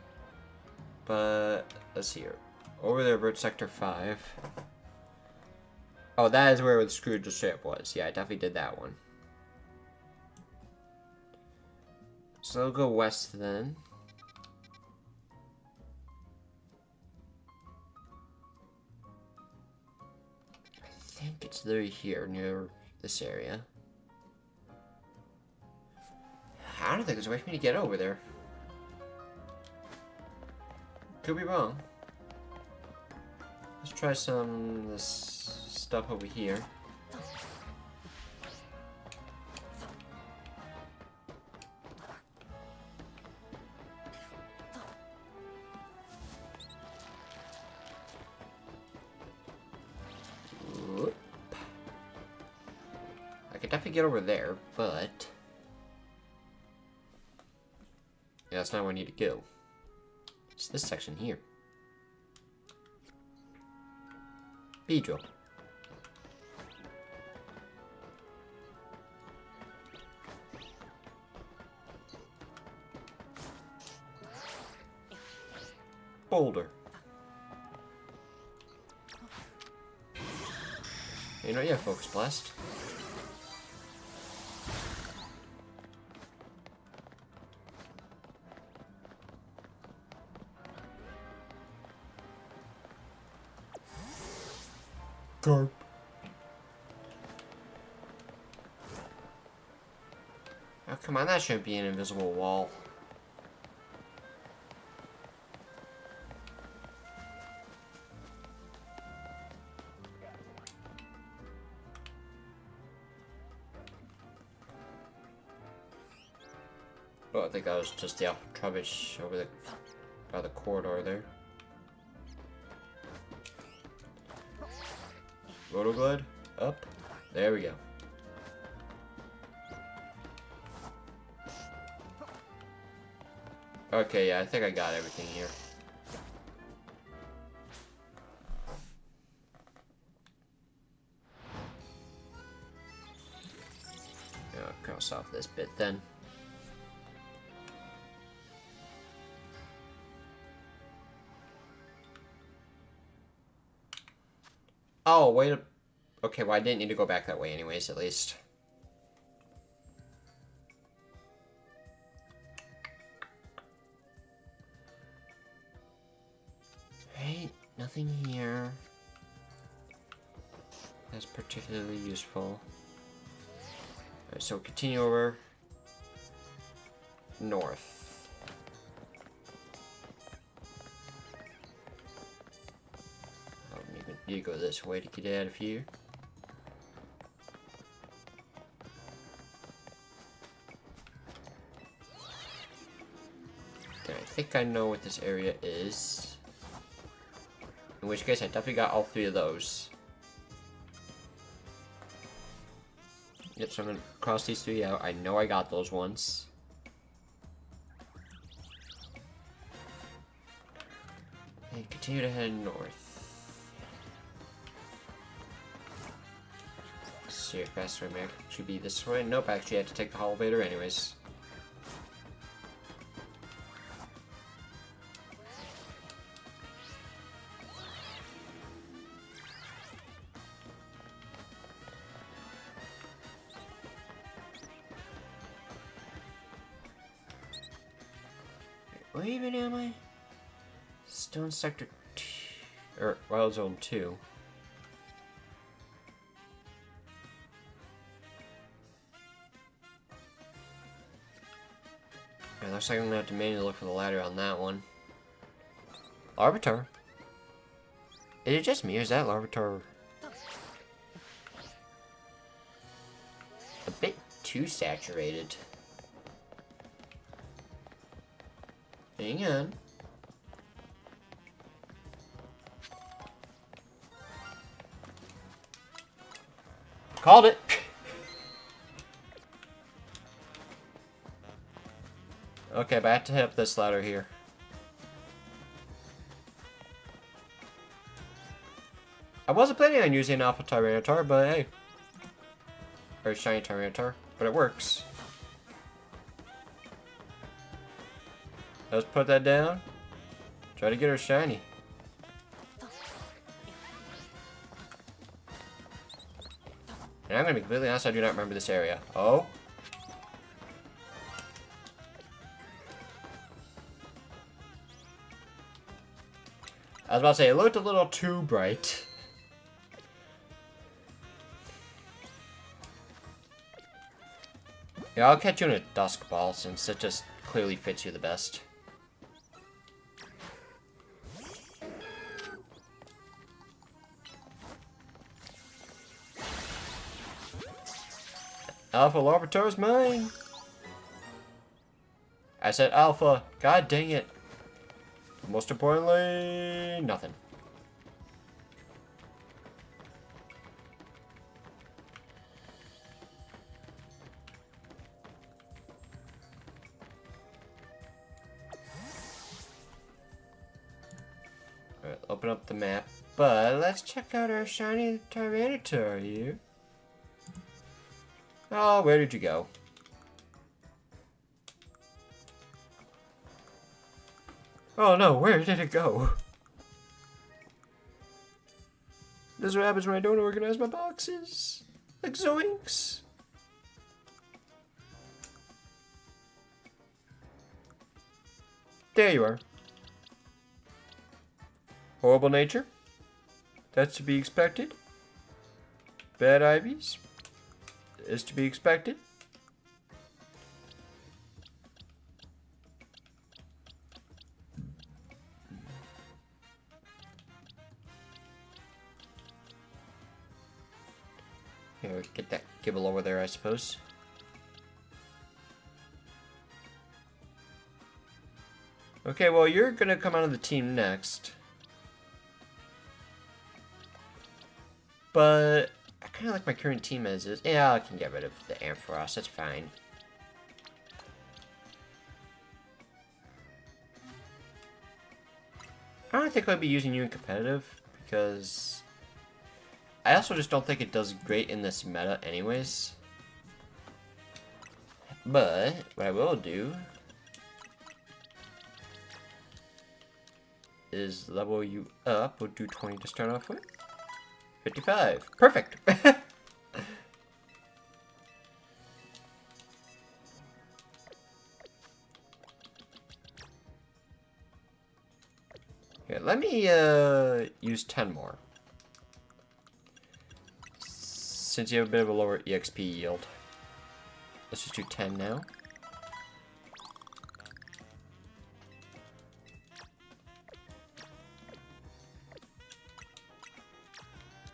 But let's see here. Over there, Bird Sector 5. Oh, that is where the screw strip was. Yeah, I definitely did that one. So I'll go west then. I think it's literally here near this area. I don't think there's a way for me to get over there. Could be wrong. Let's try some of this stuff over here. Whoop. I could definitely get over there, but yeah, that's not where I need to go. It's this section here. Pedro. Boulder. You know, yeah, Focus Blast. Carp. Oh, come on, that shouldn't be an invisible wall. Oh, I think that was just the alpha rubbish over the by the corridor there. Rotoglide, up. There we go. Okay, yeah, I think I got everything here. Yeah, I'll cross off this bit then. Oh, wait a... Okay, well, I didn't need to go back that way anyways, at least. Right, nothing here. That's particularly useful. Alright, so continue over north. You go this way to get out of here. Okay, I think I know what this area is. In which case, I definitely got all three of those. Yep, so I'm gonna cross these three out. I know I got those ones. And continue to head north. See if faster way should be this way. Nope, actually I had to take the elevator anyways. Where even am I? Stone Sector 2, or Wild Zone 2. It looks like I'm gonna have to manually look for the ladder on that one. Larvitar? Is it just me, or is that Larvitar a bit too saturated? Hang on. Called it! Okay, but I have to hit up this ladder here. I wasn't planning on using Alpha Tyranitar, but hey. Or Shiny Tyranitar, but it works. Let's put that down. Try to get her shiny. And I'm gonna be completely honest, I do not remember this area. Oh? I was about to say, it looked a little too bright. Yeah, I'll catch you in a Dusk Ball, since it just clearly fits you the best. Alpha Larvitar is mine! I said Alpha. God dang it. Most importantly, nothing. Alright, open up the map. But let's check out our shiny Tyranitar here. Oh, where did you go? Oh no, where did it go? This is what happens when I don't organize my boxes. Like zoinks. There you are. Horrible nature. That's to be expected. bad Ivies. Is to be expected. Here, get that Gible over there, I suppose. Okay, well, you're gonna come out of the team next. But I kind of like my current team as is. Yeah, I can get rid of the Ampharos. That's fine. I don't think I'll be using you in competitive because I also just don't think it does great in this meta anyways. But what I will do is level you up. We'll do 20 to start off with. 55. Perfect. Here, let me use 10 more. Since you have a bit of a lower EXP yield. Let's just do 10 now.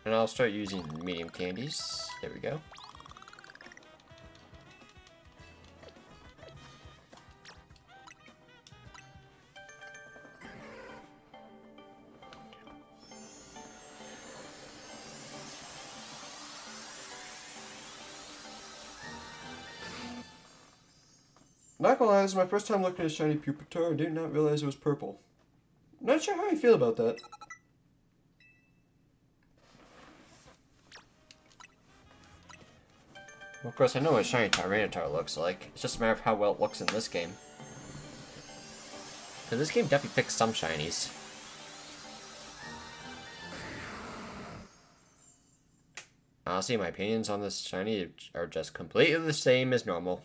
And I'll start using medium candies. There we go. Not gonna lie, this is my first time looking at a shiny Pupitar. I did not realize it was purple. Not sure how I feel about that. Well, of course, I know what a shiny Tyranitar looks like. It's just a matter of how well it looks in this game. Because this game definitely picks some shinies. Honestly, my opinions on this shiny are just completely the same as normal.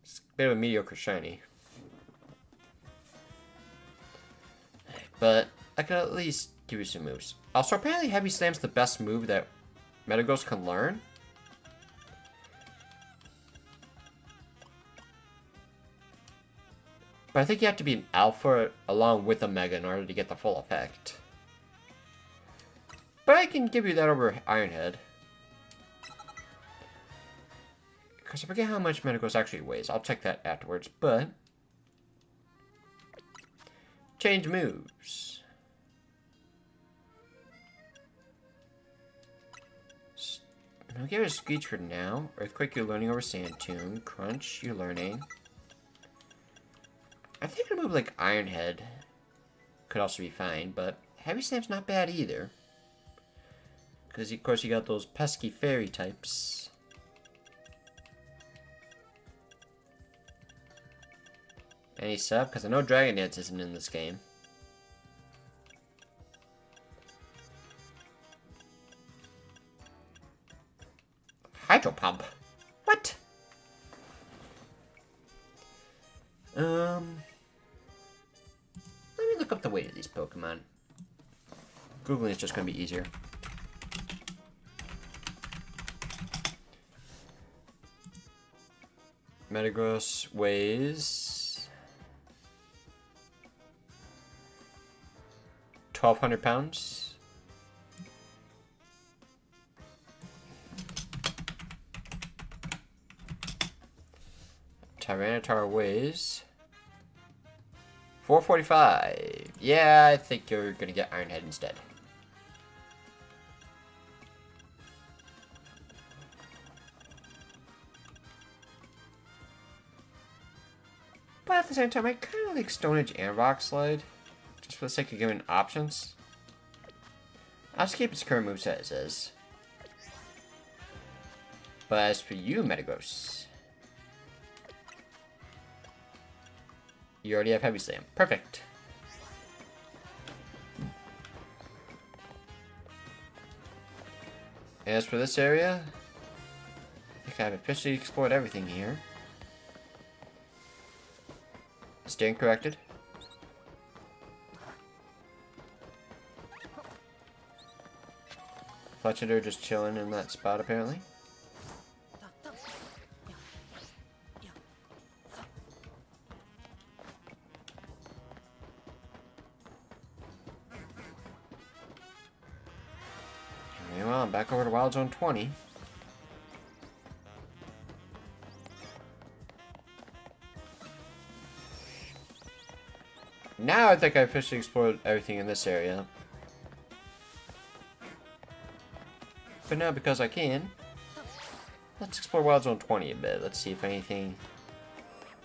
It's a bit of a mediocre shiny. But I can at least give you some moves. Also, apparently Heavy Slam's the best move that Metagross can learn. But I think you have to be an alpha along with a mega in order to get the full effect. But I can give you that over Ironhead. Because I forget how much Metagross actually weighs. I'll check that afterwards, but... Change moves. I'll give it a Screech for now. Earthquake, you're learning over Sand Tomb. Crunch, you're learning. I think a move like Ironhead could also be fine, but Heavy Slam's not bad either. Because, of course, you got those pesky fairy types. Any sub? Because I know Dragon Dance isn't in this game. Hydro Pump? What? Let me look up the weight of these Pokemon. Googling is just going to be easier. Metagross weighs 1,200 pounds. Tyranitar weighs 445. Yeah, I think you're gonna get Ironhead instead. But at the same time, I kind of like Stone Edge and Rock Slide, just for the sake of giving options. I'll just keep its current moveset as is. But as for you, Metagross, you already have Heavy Slam. Perfect. As for this area, I think I've officially explored everything here. Steering corrected. Fletchinder just chilling in that spot, apparently. Meanwhile, I'm back over to Wild Zone 20. Now I think I officially explored everything in this area. But now, because I can, let's explore Wild Zone 20 a bit. Let's see if anything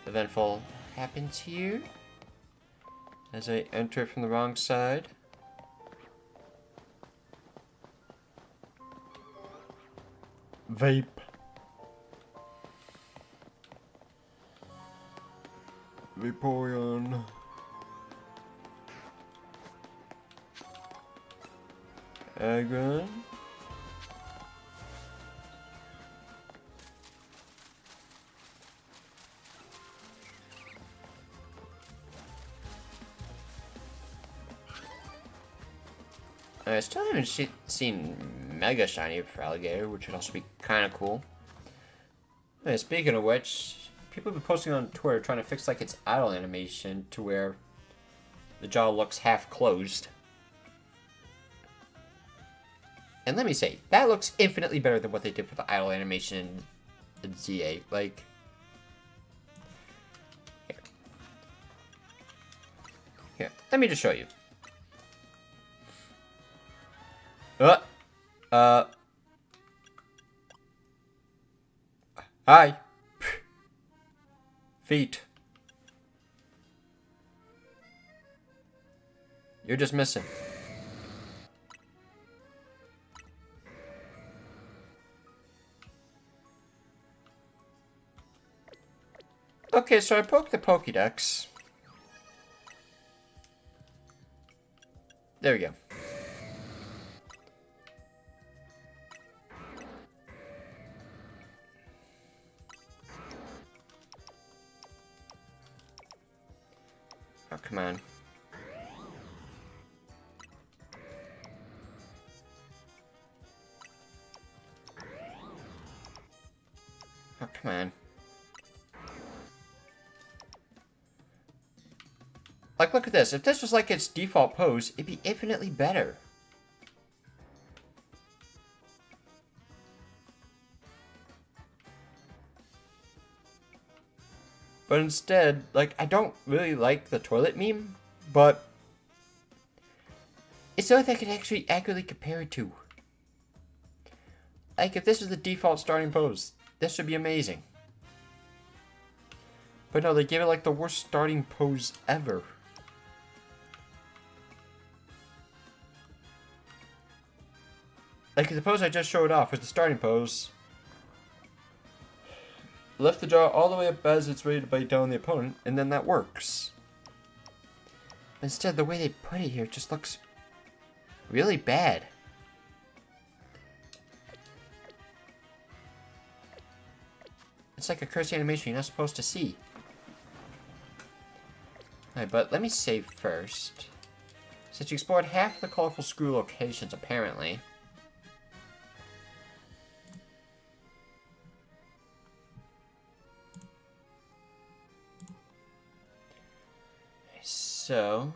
eventful happens here. As I enter from the wrong side. Vape. Vaporeon. Aggron. I still haven't seen Mega Shiny for Alligator, which would also be kind of cool. Hey, speaking of which, people have been posting on Twitter trying to fix like its idle animation to where the jaw looks half closed. And let me say, that looks infinitely better than what they did with the idle animation in ZA. Like, here, let me just show you. Hi. Feet. You're just missing. Okay, so I poked the Pokédex. There we go. Oh, come on. Oh, come on. Like, look at this. If this was like its default pose, it'd be infinitely better. But instead, like, I don't really like the toilet meme, but it's something I could actually accurately compare it to. Like, if this was the default starting pose, this would be amazing. But no, they gave it like the worst starting pose ever. Like, the pose I just showed off was the starting pose. Lift the jaw all the way up as it's ready to bite down the opponent, and then that works. Instead, the way they put it here just looks really bad. It's like a cursed animation you're not supposed to see. Alright, but let me save first. Since you explored half the colorful screw locations, apparently. So,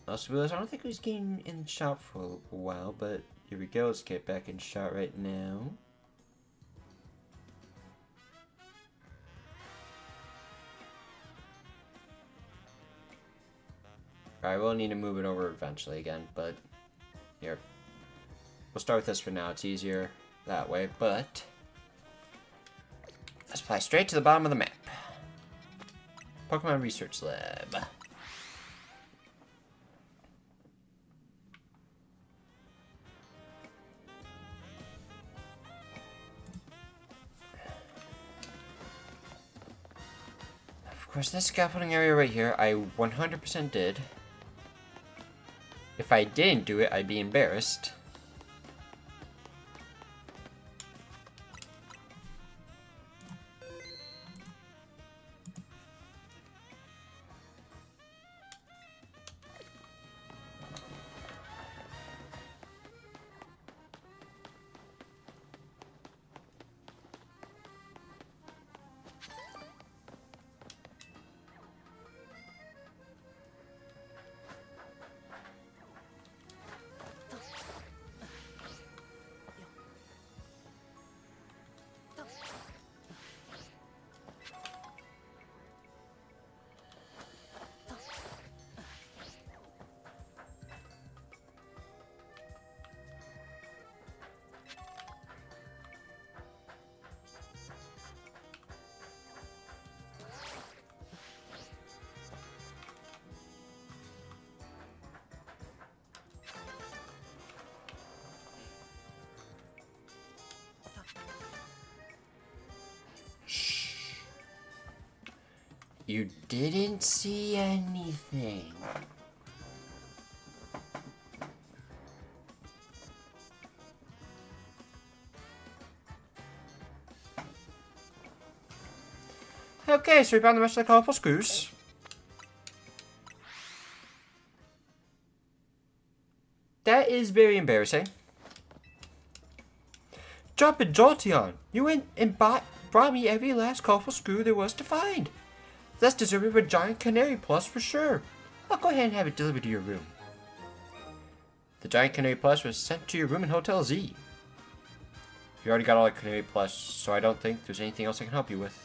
also realize I don't think he's getting in shop for a while, but here we go. Let's get back in shot right now. Alright, we'll need to move it over eventually again, but here. We'll start with this for now. It's easier that way, but let's fly straight to the bottom of the map. Pokemon Research Lab. Of course, this scaffolding area right here, I 100% did. If I didn't do it, I'd be embarrassed. You didn't see anything. Okay, so we found the rest of the colorful screws. That is very embarrassing. Jumpin' Jolteon, you went and brought me every last colorful screw there was to find. That's deserving of a giant canary plus for sure. I'll go ahead and have it delivered to your room. The giant canary plus was sent to your room in Hotel Z. You already got all the canary plus, so I don't think there's anything else I can help you with.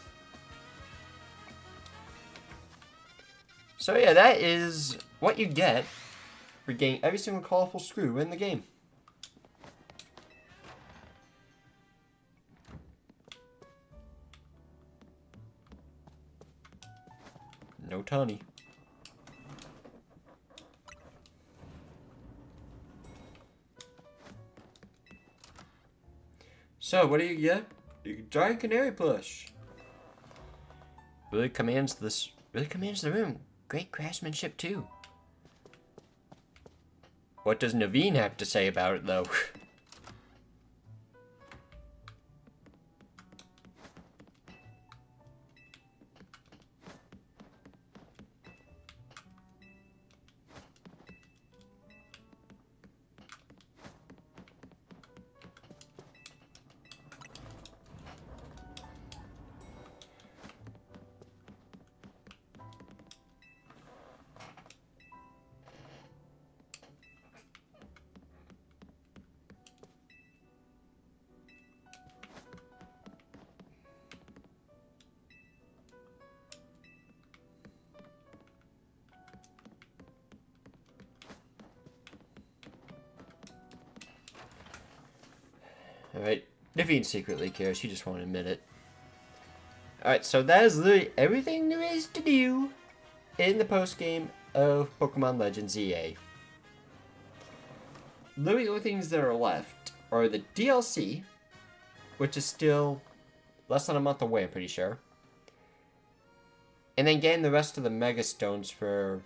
So yeah, that is what you get for getting every single colorful screw in the game. No Tawny. So, what do you get? Giant canary plush. Really commands the room. Great craftsmanship too. What does Naveen have to say about it though? Alright, Naveen secretly cares, he just won't admit it. Alright, so that is literally everything there is to do in the post-game of Pokemon Legends EA. Literally the only things that are left are the DLC, which is still less than a month away, I'm pretty sure. And then getting the rest of the Mega Stones for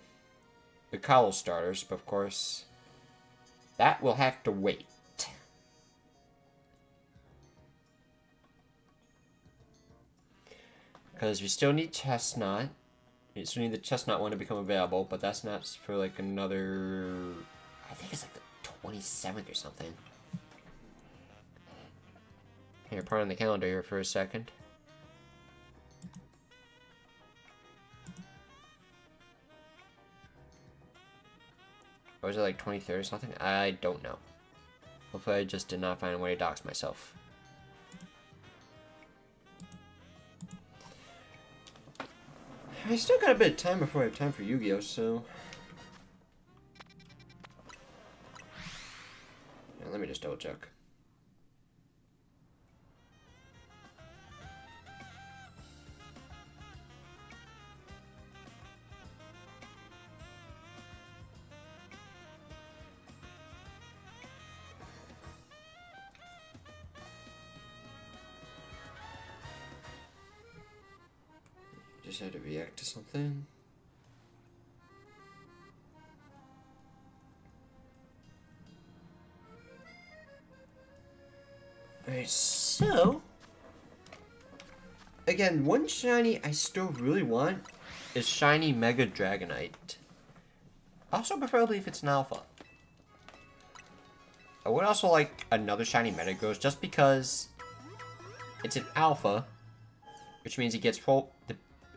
the Kalos starters, but of course, that will have to wait. Because we still need Chestnut. We still need the Chestnut one to become available, but that's not for like another... I think it's like the 27th or something. Here, put on the calendar here for a second. Or is it like 23rd or something? I don't know. Hopefully I just did not find a way to dox myself. I still got a bit of time before I have time for Yu-Gi-Oh, so... Now, let me just double check. Just had to react to something. Alright, so... Again, one shiny I still really want is shiny Mega Dragonite. Also, preferably if it's an alpha. I would also like another shiny Metagross just because it's an alpha, which means he gets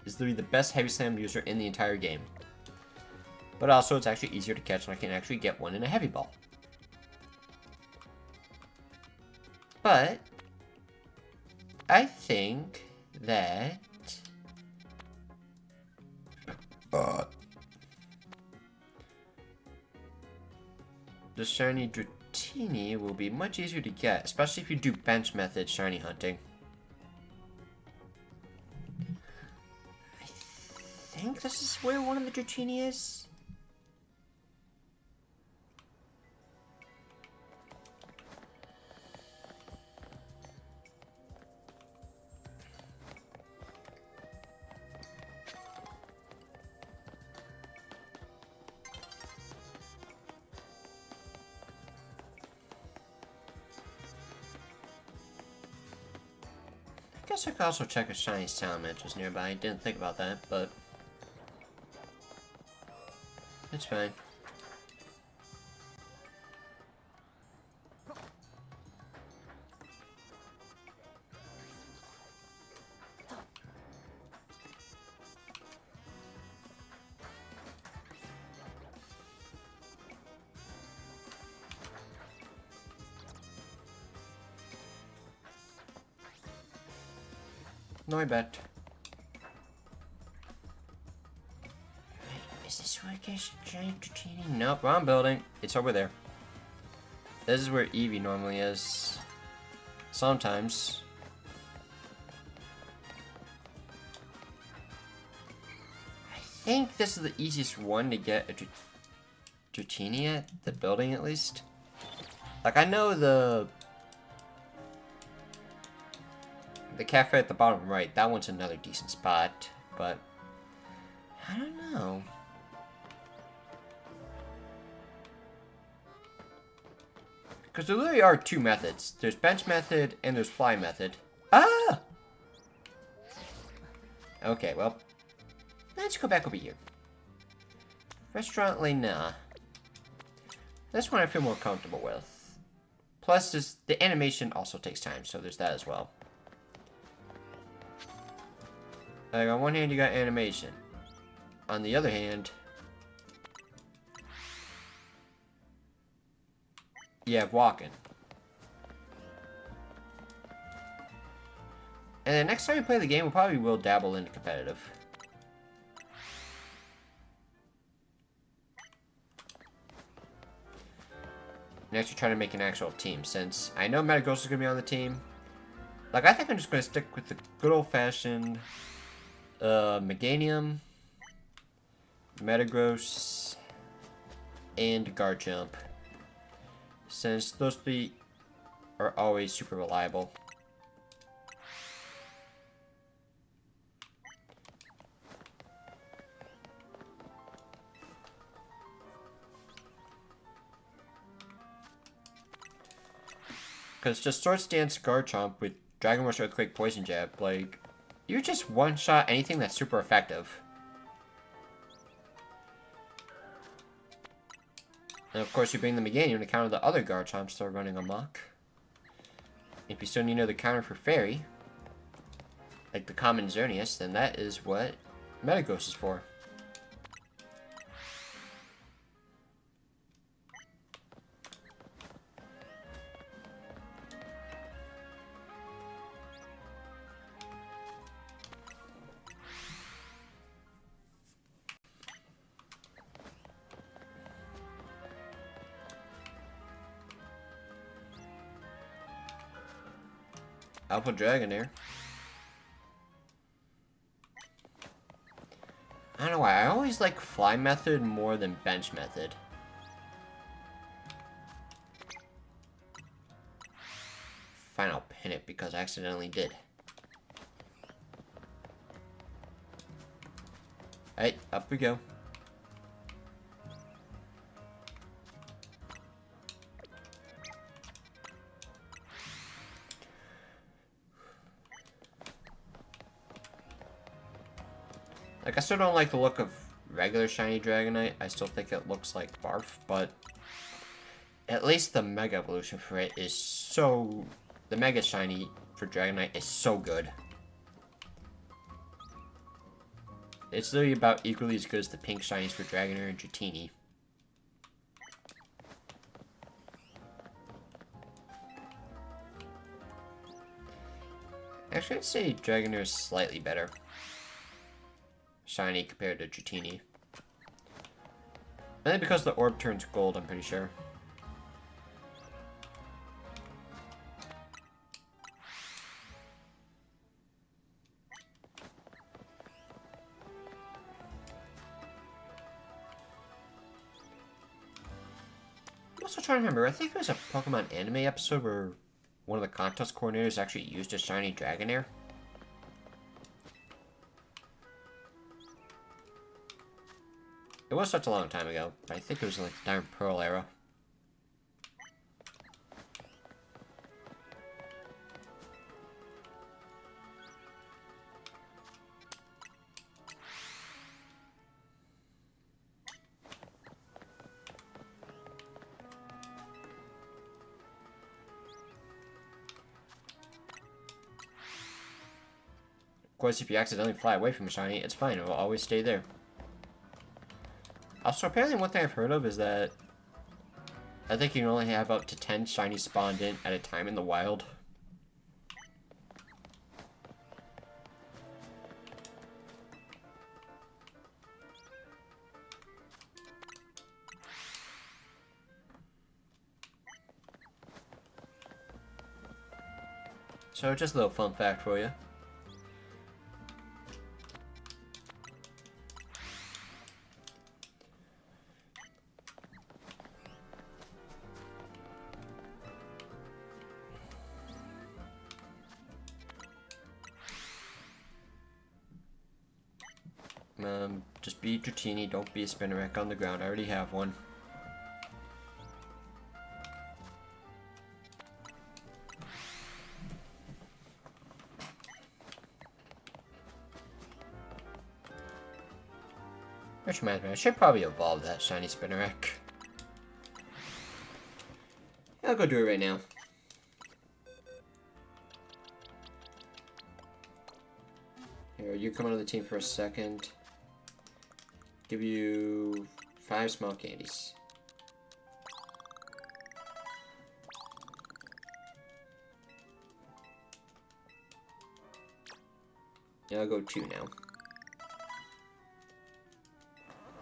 is literally the best Heavy Slam user in the entire game. But also, it's actually easier to catch, and I can actually get one in a Heavy Ball. But I think that the shiny Dratini will be much easier to get, especially if you do bench method shiny hunting. I think this is where one of the Dratini is. guess I could also check if Shiny's Talent was nearby. I didn't think about that, but it's fine. No, I bet. Wait, is this where it gets giant Dratini? Nope, wrong building. It's over there. This is where Eevee normally is. Sometimes. I think this is the easiest one to get a Dratini at, the building at least. Like, I know the cafe at the bottom right, that one's another decent spot, but I don't know. Because there literally are two methods. There's bench method and there's fly method. Ah! Okay, well, let's go back over here. Restaurant Lena. This one I feel more comfortable with. Plus, the animation also takes time, so there's that as well. Like, on one hand, you got animation. On the other hand, you have walking. And then next time we play the game, we probably will dabble into competitive. Next, we try to make an actual team, since I know Metagross is going to be on the team. Like, I think I'm just going to stick with the good old-fashioned Meganium, Metagross, and Garchomp, since those three are always super reliable. Because just Swords Dance Garchomp with Dragon Rush Earthquake Poison Jab, like, you just one-shot anything that's super effective. And of course you bring the Meganium to counter the other Garchomps that are running amok. If you still need another counter for Fairy, like the common Xerneas, then that is what Metagross is for. I'll put Dragonair. I don't know why, I always like Fly Method more than Bench Method. Fine, I'll pin it because I accidentally did. Alright, up we go. Like, I still don't like the look of regular shiny Dragonite. I still think it looks like Barf, but at least the Mega Evolution for it is so... The Mega Shiny for Dragonite is so good. It's literally about equally as good as the pink shinies for Dragonair and Dratini. Actually, I'd say Dragonair is slightly better shiny compared to Dratini. I think because the orb turns gold, I'm pretty sure. I'm also trying to remember, I think there was a Pokemon anime episode where one of the contest coordinators actually used a shiny Dragonair. It was such a long time ago, but I think it was like the Diamond Pearl era. course, if you accidentally fly away from a shiny, it's fine. It will always stay there. Also, apparently one thing I've heard of is that I think you can only have up to 10 shinies spawned in at a time in the wild. So just a little fun fact for you. Just be Dratini, don't be a Spinarak on the ground. I already have one. Which reminds me, I should probably evolve that shiny Spinarak. I'll go do it right now. Here, you come out of the team for a second. Give you 5 small candies. Yeah, I'll go 2 now.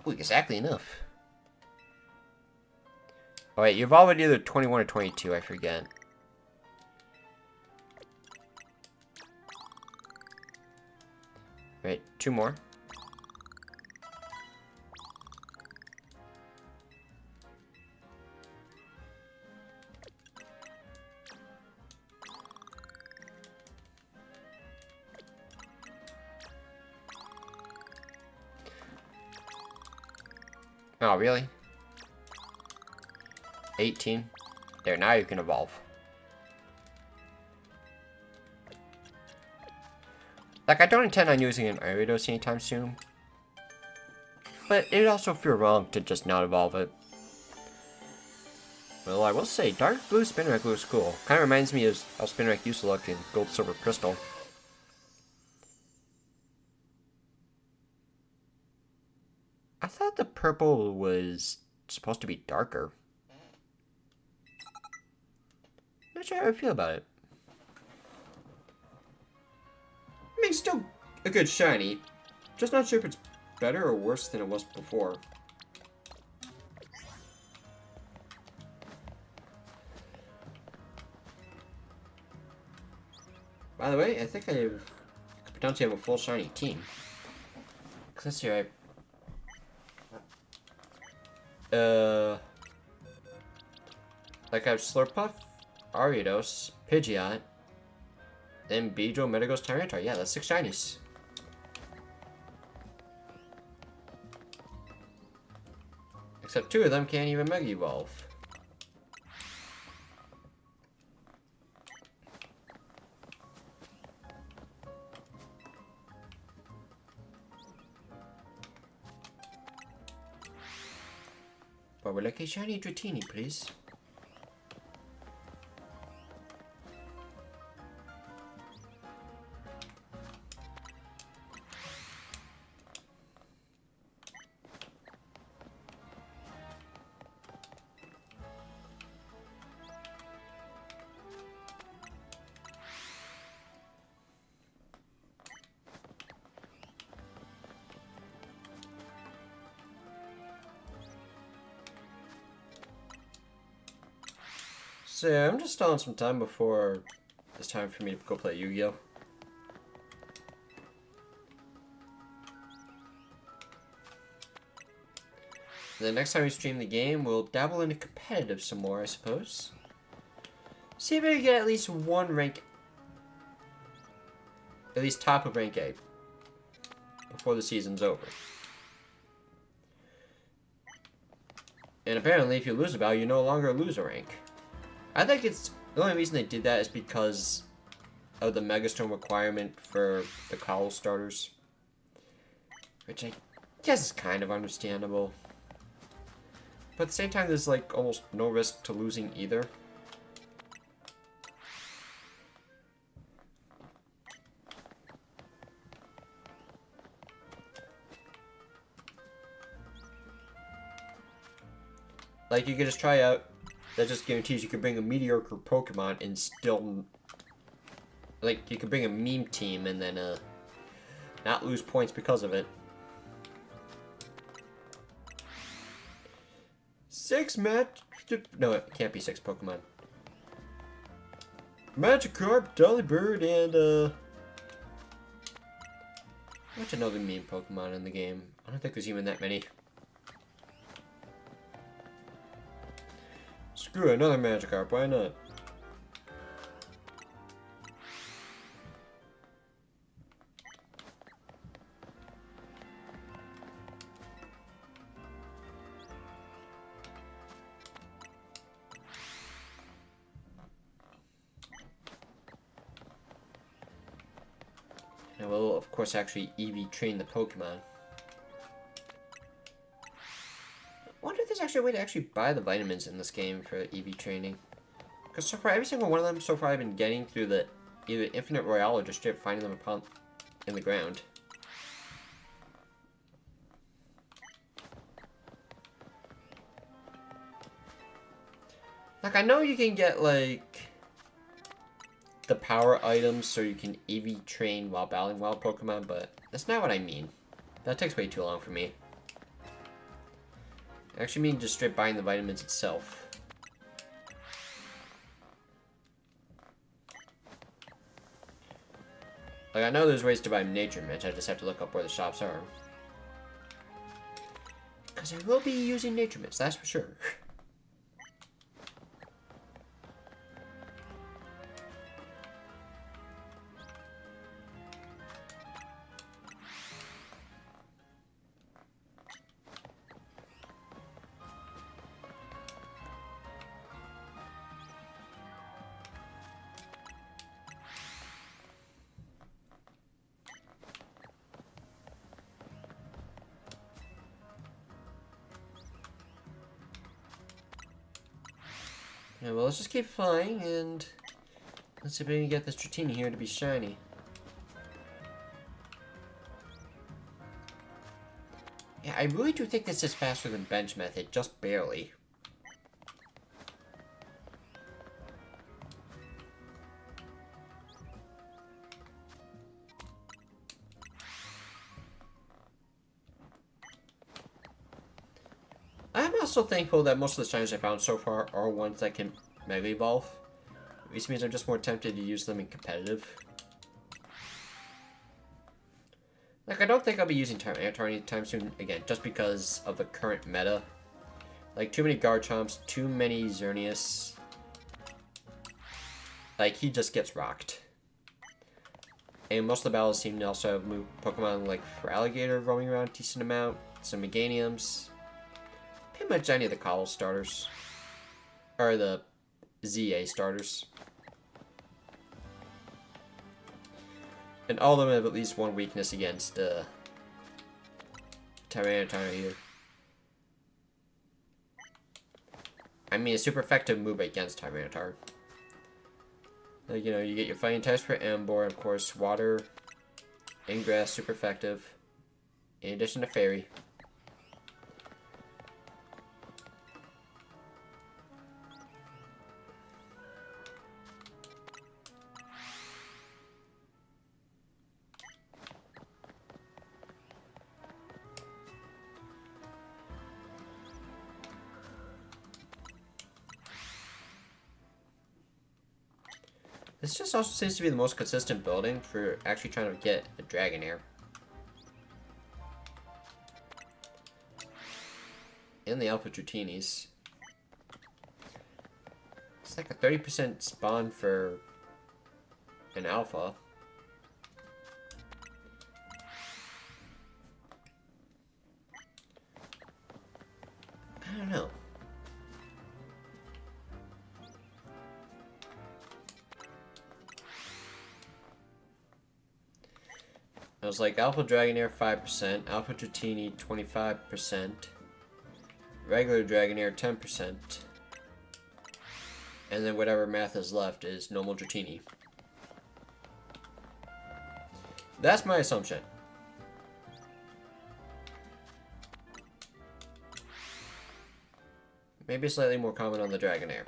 Ooh, exactly enough. Oh wait, you've already either 21 or 22, I forget. Right, 2 more. Oh, really? 18. There, now you can evolve. Like, I don't intend on using an Ariados anytime soon. But it would also feel wrong to just not evolve it. Well, I will say, Dark Blue Spinarak looks cool. Kind of reminds me of how Spinarak used to look in Gold, Silver, Crystal. I thought the purple was supposed to be darker. Not sure how I feel about it. I mean, still a good shiny. Just not sure if it's better or worse than it was before. By the way, I think I could potentially have a full shiny team. Cause let's see, like I have Slurpuff, Ariados, Pidgeot, then Beedrill, Metagross, Tyranitar. Yeah, that's 6 shinies. Except 2 of them can't even Mega Evolve. But we're like a shiny Dratini, please. So yeah, I'm just stalling some time before it's time for me to go play Yu-Gi-Oh! The next time we stream the game, we'll dabble into competitive some more, I suppose. See if I can get at least one rank, at least top of rank A, before the season's over. And apparently, if you lose a battle, you no longer lose a rank. I think it's the only reason they did that is because of the Megastone requirement for the Cowl starters, which I guess is kind of understandable. But at the same time, there's like almost no risk to losing either. Like, you could just try out. That just guarantees you could bring a mediocre Pokemon and still... Like, you could bring a meme team and then, not lose points because of it. 6 match... No, it can't be 6 Pokemon. Magikarp, Delibird, and, what's another meme Pokemon in the game? I don't think there's even that many. Screw it, another Magikarp, why not? And we'll, of course, actually EV train the Pokemon. I wonder if there's actually a way to actually buy the vitamins in this game for EV training. Because so far, every single one of them so far I've been getting through the either Infinite Royale or just straight finding them upon in the ground. Like, I know you can get, like, the power items so you can EV train while battling wild Pokemon, but that's not what I mean. That takes way too long for me. I actually mean just straight buying the vitamins itself. Like, I know there's ways to buy Nature Mitch, I just have to look up where the shops are. Because I will be using Nature Mitch, that's for sure. Yeah, well, let's just keep flying, and let's see if we can get this Dratini here to be shiny. Yeah, I really do think this is faster than Bench Method, just barely. I'm also thankful that most of the shinies I found so far are ones that can Mega Evolve. Which means I'm just more tempted to use them in competitive. Like, I don't think I'll be using Tyranitar anytime soon, again, just because of the current meta. Like, too many Garchomps, too many Xerneas. Like, he just gets rocked. And most of the battles seem to also have moved Pokemon like Feraligatr roaming around a decent amount, some Meganiums. Pretty much any of the Cobble starters. Or the ZA starters. And all of them have at least one weakness against Tyranitar here. I mean, a super effective move against Tyranitar. Like, you know, you get your fighting types for Emboar, of course, Water, and Grass, super effective. In addition to Fairy. This just also seems to be the most consistent building for actually trying to get a Dragonair. And the Alpha Dratinis. It's like a 30% spawn for an Alpha. I don't know. It was like Alpha Dragonair 5%, Alpha Dratini 25%, regular Dragonair 10%, and then whatever math is left is normal Dratini. That's my assumption. maybe slightly more common on the Dragonair.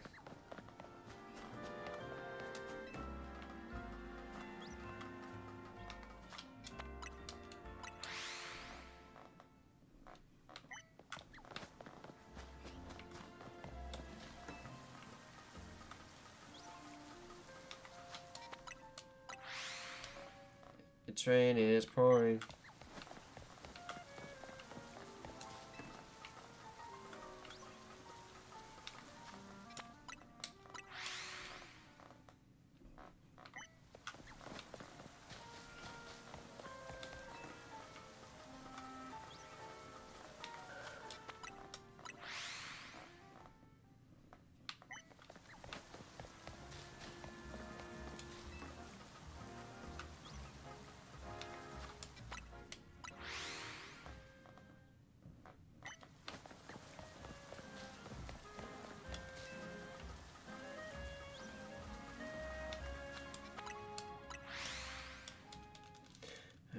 It's raining, it's pouring.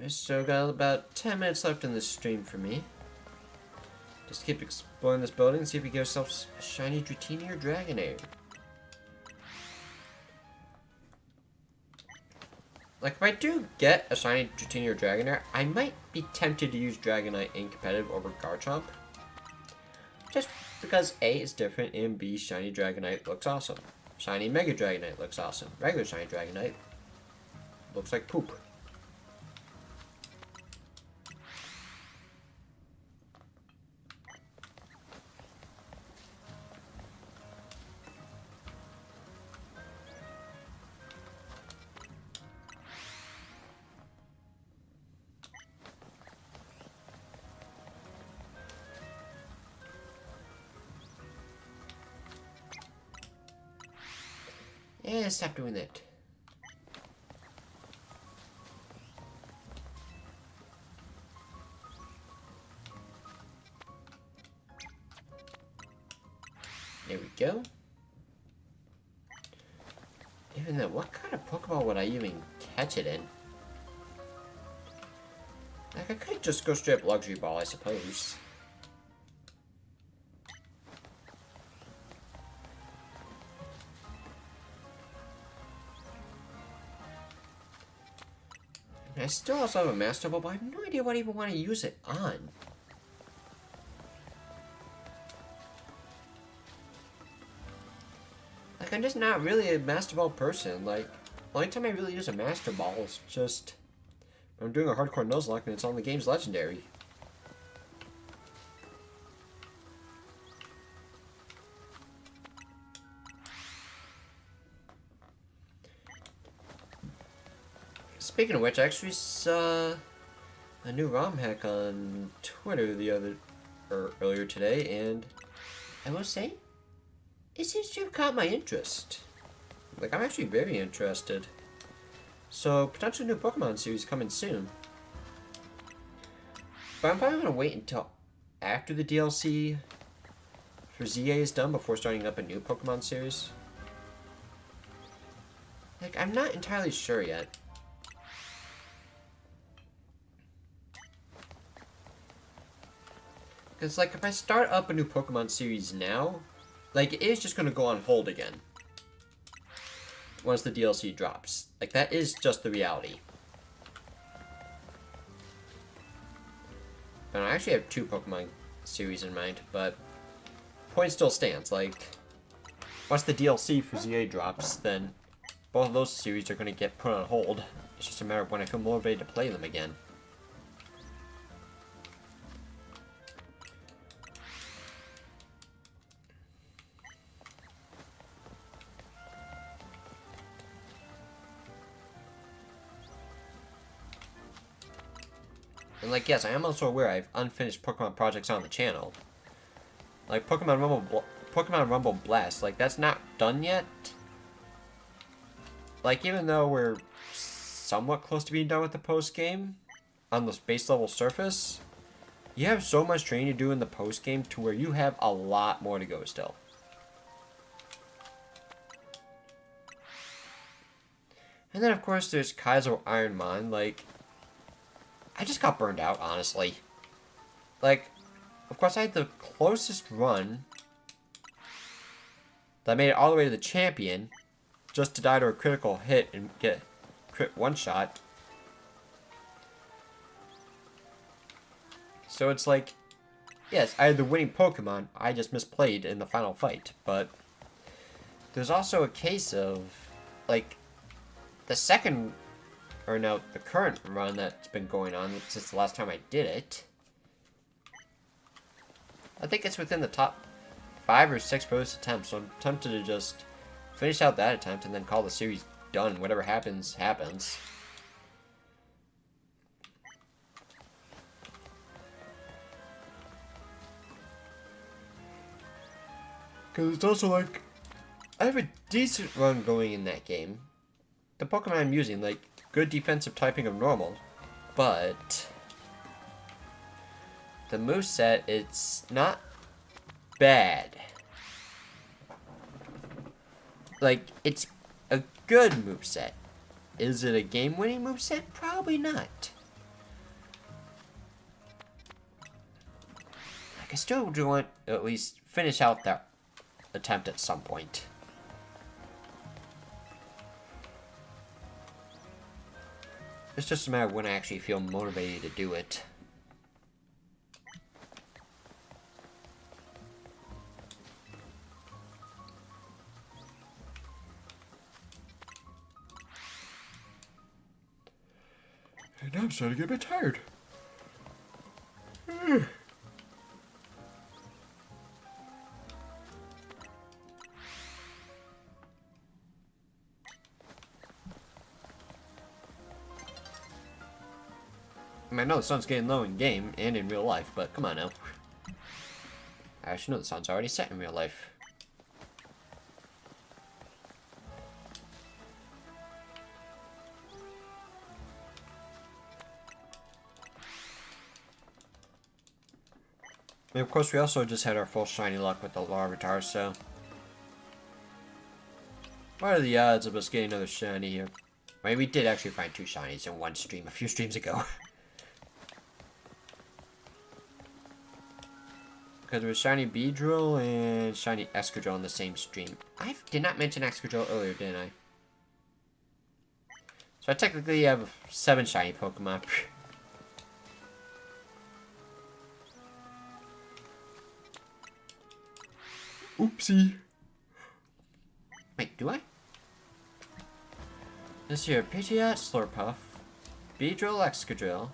I still got about 10 minutes left in this stream for me. Just keep exploring this building and see if we get ourselves a shiny Dratini or Dragonair. Like, if I do get a shiny Dratini or Dragonair, I might be tempted to use Dragonite in competitive over Garchomp. Just because A is different and B, shiny Dragonite looks awesome. Shiny Mega Dragonite looks awesome. Regular shiny Dragonite looks like poop. Yeah, stop doing that. There we go. Even then, what kind of Pokeball would I even catch it in? Like, I could just go straight up Luxury Ball, I suppose. I still also have a Master Ball, but I have no idea what I even want to use it on. Like, I'm just not really a Master Ball person. Like, the only time I really use a Master Ball is just when I'm doing a hardcore Nuzlocke and it's on the game's Legendary. Speaking of which, I actually saw a new ROM hack on Twitter earlier today, and I will say, it seems to have caught my interest. Like, I'm actually very interested. So, potential new Pokemon series coming soon. But I'm probably going to wait until after the DLC for ZA is done before starting up a new Pokemon series. Like, I'm not entirely sure yet. Because, like, if I start up a new Pokemon series now, like, it is just going to go on hold again. Once the DLC drops. Like, that is just the reality. And I actually have 2 Pokemon series in mind, but point still stands. Like, once the DLC for ZA drops, then both of those series are going to get put on hold. It's just a matter of when I feel motivated to play them again. And, like, yes, I am also aware I have unfinished Pokemon projects on the channel. Like, Pokemon Rumble Blast, like, that's not done yet. Like, even though we're somewhat close to being done with the post-game, on the base level surface, you have so much training to do in the post-game to where you have a lot more to go still. And then, of course, there's Kaizo Ironmon, like, I just got burned out, honestly. Like, of course, I had the closest run that made it all the way to the champion just to die to a critical hit and get crit one-shot. So it's like, yes, I had the winning Pokemon, I just misplayed in the final fight, but there's also a case of, like, the current run that's been going on since the last time I did it. I think it's within the top 5 or 6 bonus attempts, so I'm tempted to just finish out that attempt and then call the series done. Whatever happens, happens. Because it's also like, I have a decent run going in that game. The Pokemon I'm using, like, good defensive typing of normal, but the moveset, it's not bad. Like, it's a good moveset. Is it a game-winning moveset? Probably not. Like, I still do want to at least finish out that attempt at some point. It's just a matter of when I actually feel motivated to do it. And now I'm starting to get a bit tired. I know the sun's getting low in game and in real life, but come on now. I actually know the sun's already set in real life. And of course, we also just had our full shiny luck with the Larvitar, so what are the odds of us getting another shiny here? I mean, we did actually find 2 shinies in one stream a few streams ago. Because there was shiny Beedrill and shiny Excadrill in the same stream. I did not mention Excadrill earlier, didn't I? So I technically have 7 shiny Pokemon. Oopsie. Wait, do I? This here, Pidgeot, Slurpuff, Beedrill, Excadrill.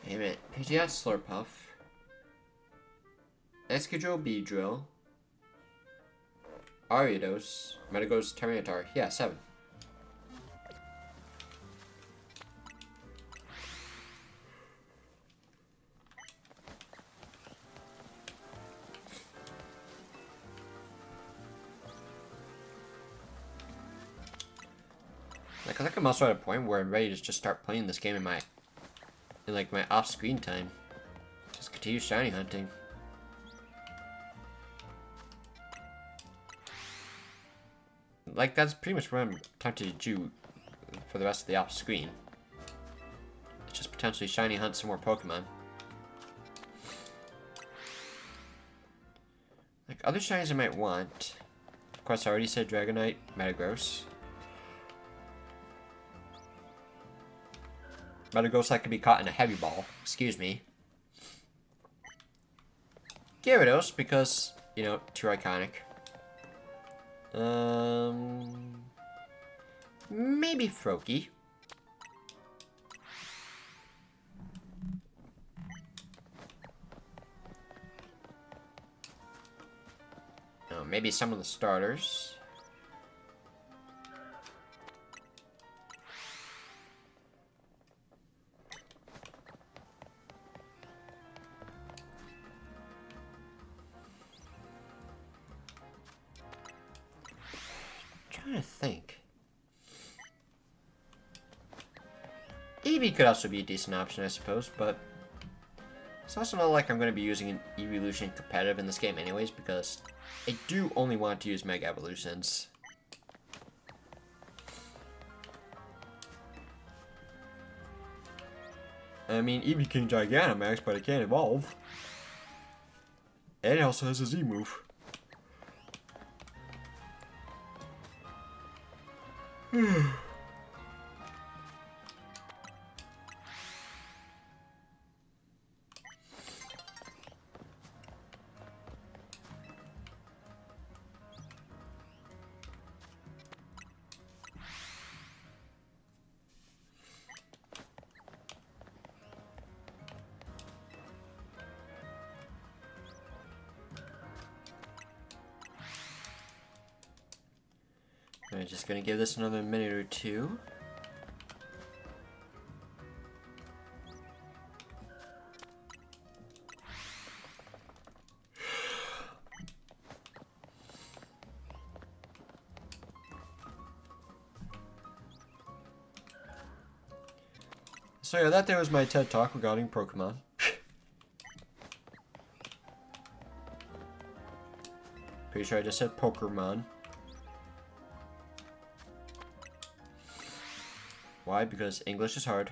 Wait a minute, Pidgeot, Slurpuff, Excadrill, Beedrill, Ariados, Metagross, Tyranitar. Yeah, 7. Like, I think I'm also at a point where I'm ready to just start playing this game in my off-screen time. Just continue shiny hunting. Like, that's pretty much what I'm tempted to do for the rest of the off-screen. Just potentially shiny hunt some more Pokemon. Like, other shinies I might want. Of course, I already said Dragonite, Metagross. Metagross that could be caught in a heavy ball. Excuse me. Gyarados, because, you know, too iconic. Maybe Froakie. Oh, maybe some of the starters. Trying to think. Eevee could also be a decent option, I suppose, but it's also not like I'm going to be using an Evolution competitive in this game anyways, because I do only want to use Mega Evolutions. I mean, EV King Gigantamax, but it can't evolve. And it also has a Z move. I'm just gonna give this another minute or two. So yeah, that there was my TED Talk regarding Pokemon. Pretty sure I just said Pokemon. Why? Because English is hard.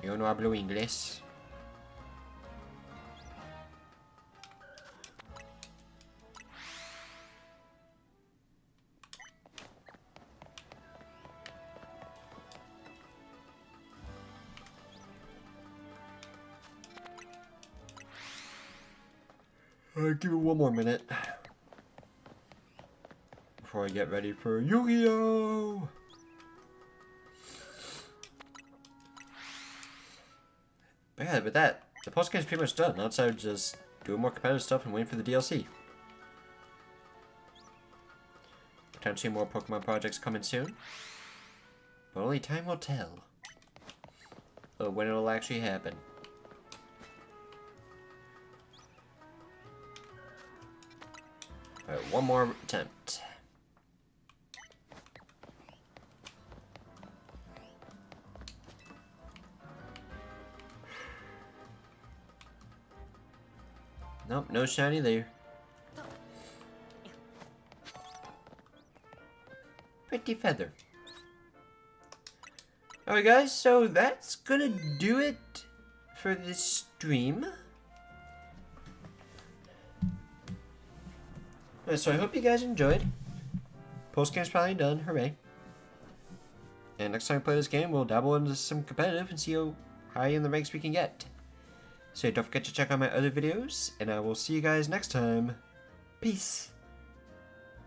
Yo no hablo inglés. Give it one more minute before I get ready for Yu-Gi-Oh! But yeah, with that, the postgame's pretty much done. Outside of just doing more competitive stuff and waiting for the DLC. Potentially more Pokemon projects coming soon. But only time will tell when it'll actually happen. Alright, one more attempt. Nope, no shiny there. Pretty feather. Alright guys, so that's gonna do it for this stream. So I hope you guys enjoyed. Postgame's probably done, hooray. And next time we play this game, we'll dabble into some competitive and see how high in the ranks we can get. So don't forget to check out my other videos, and I will see you guys next time. Peace.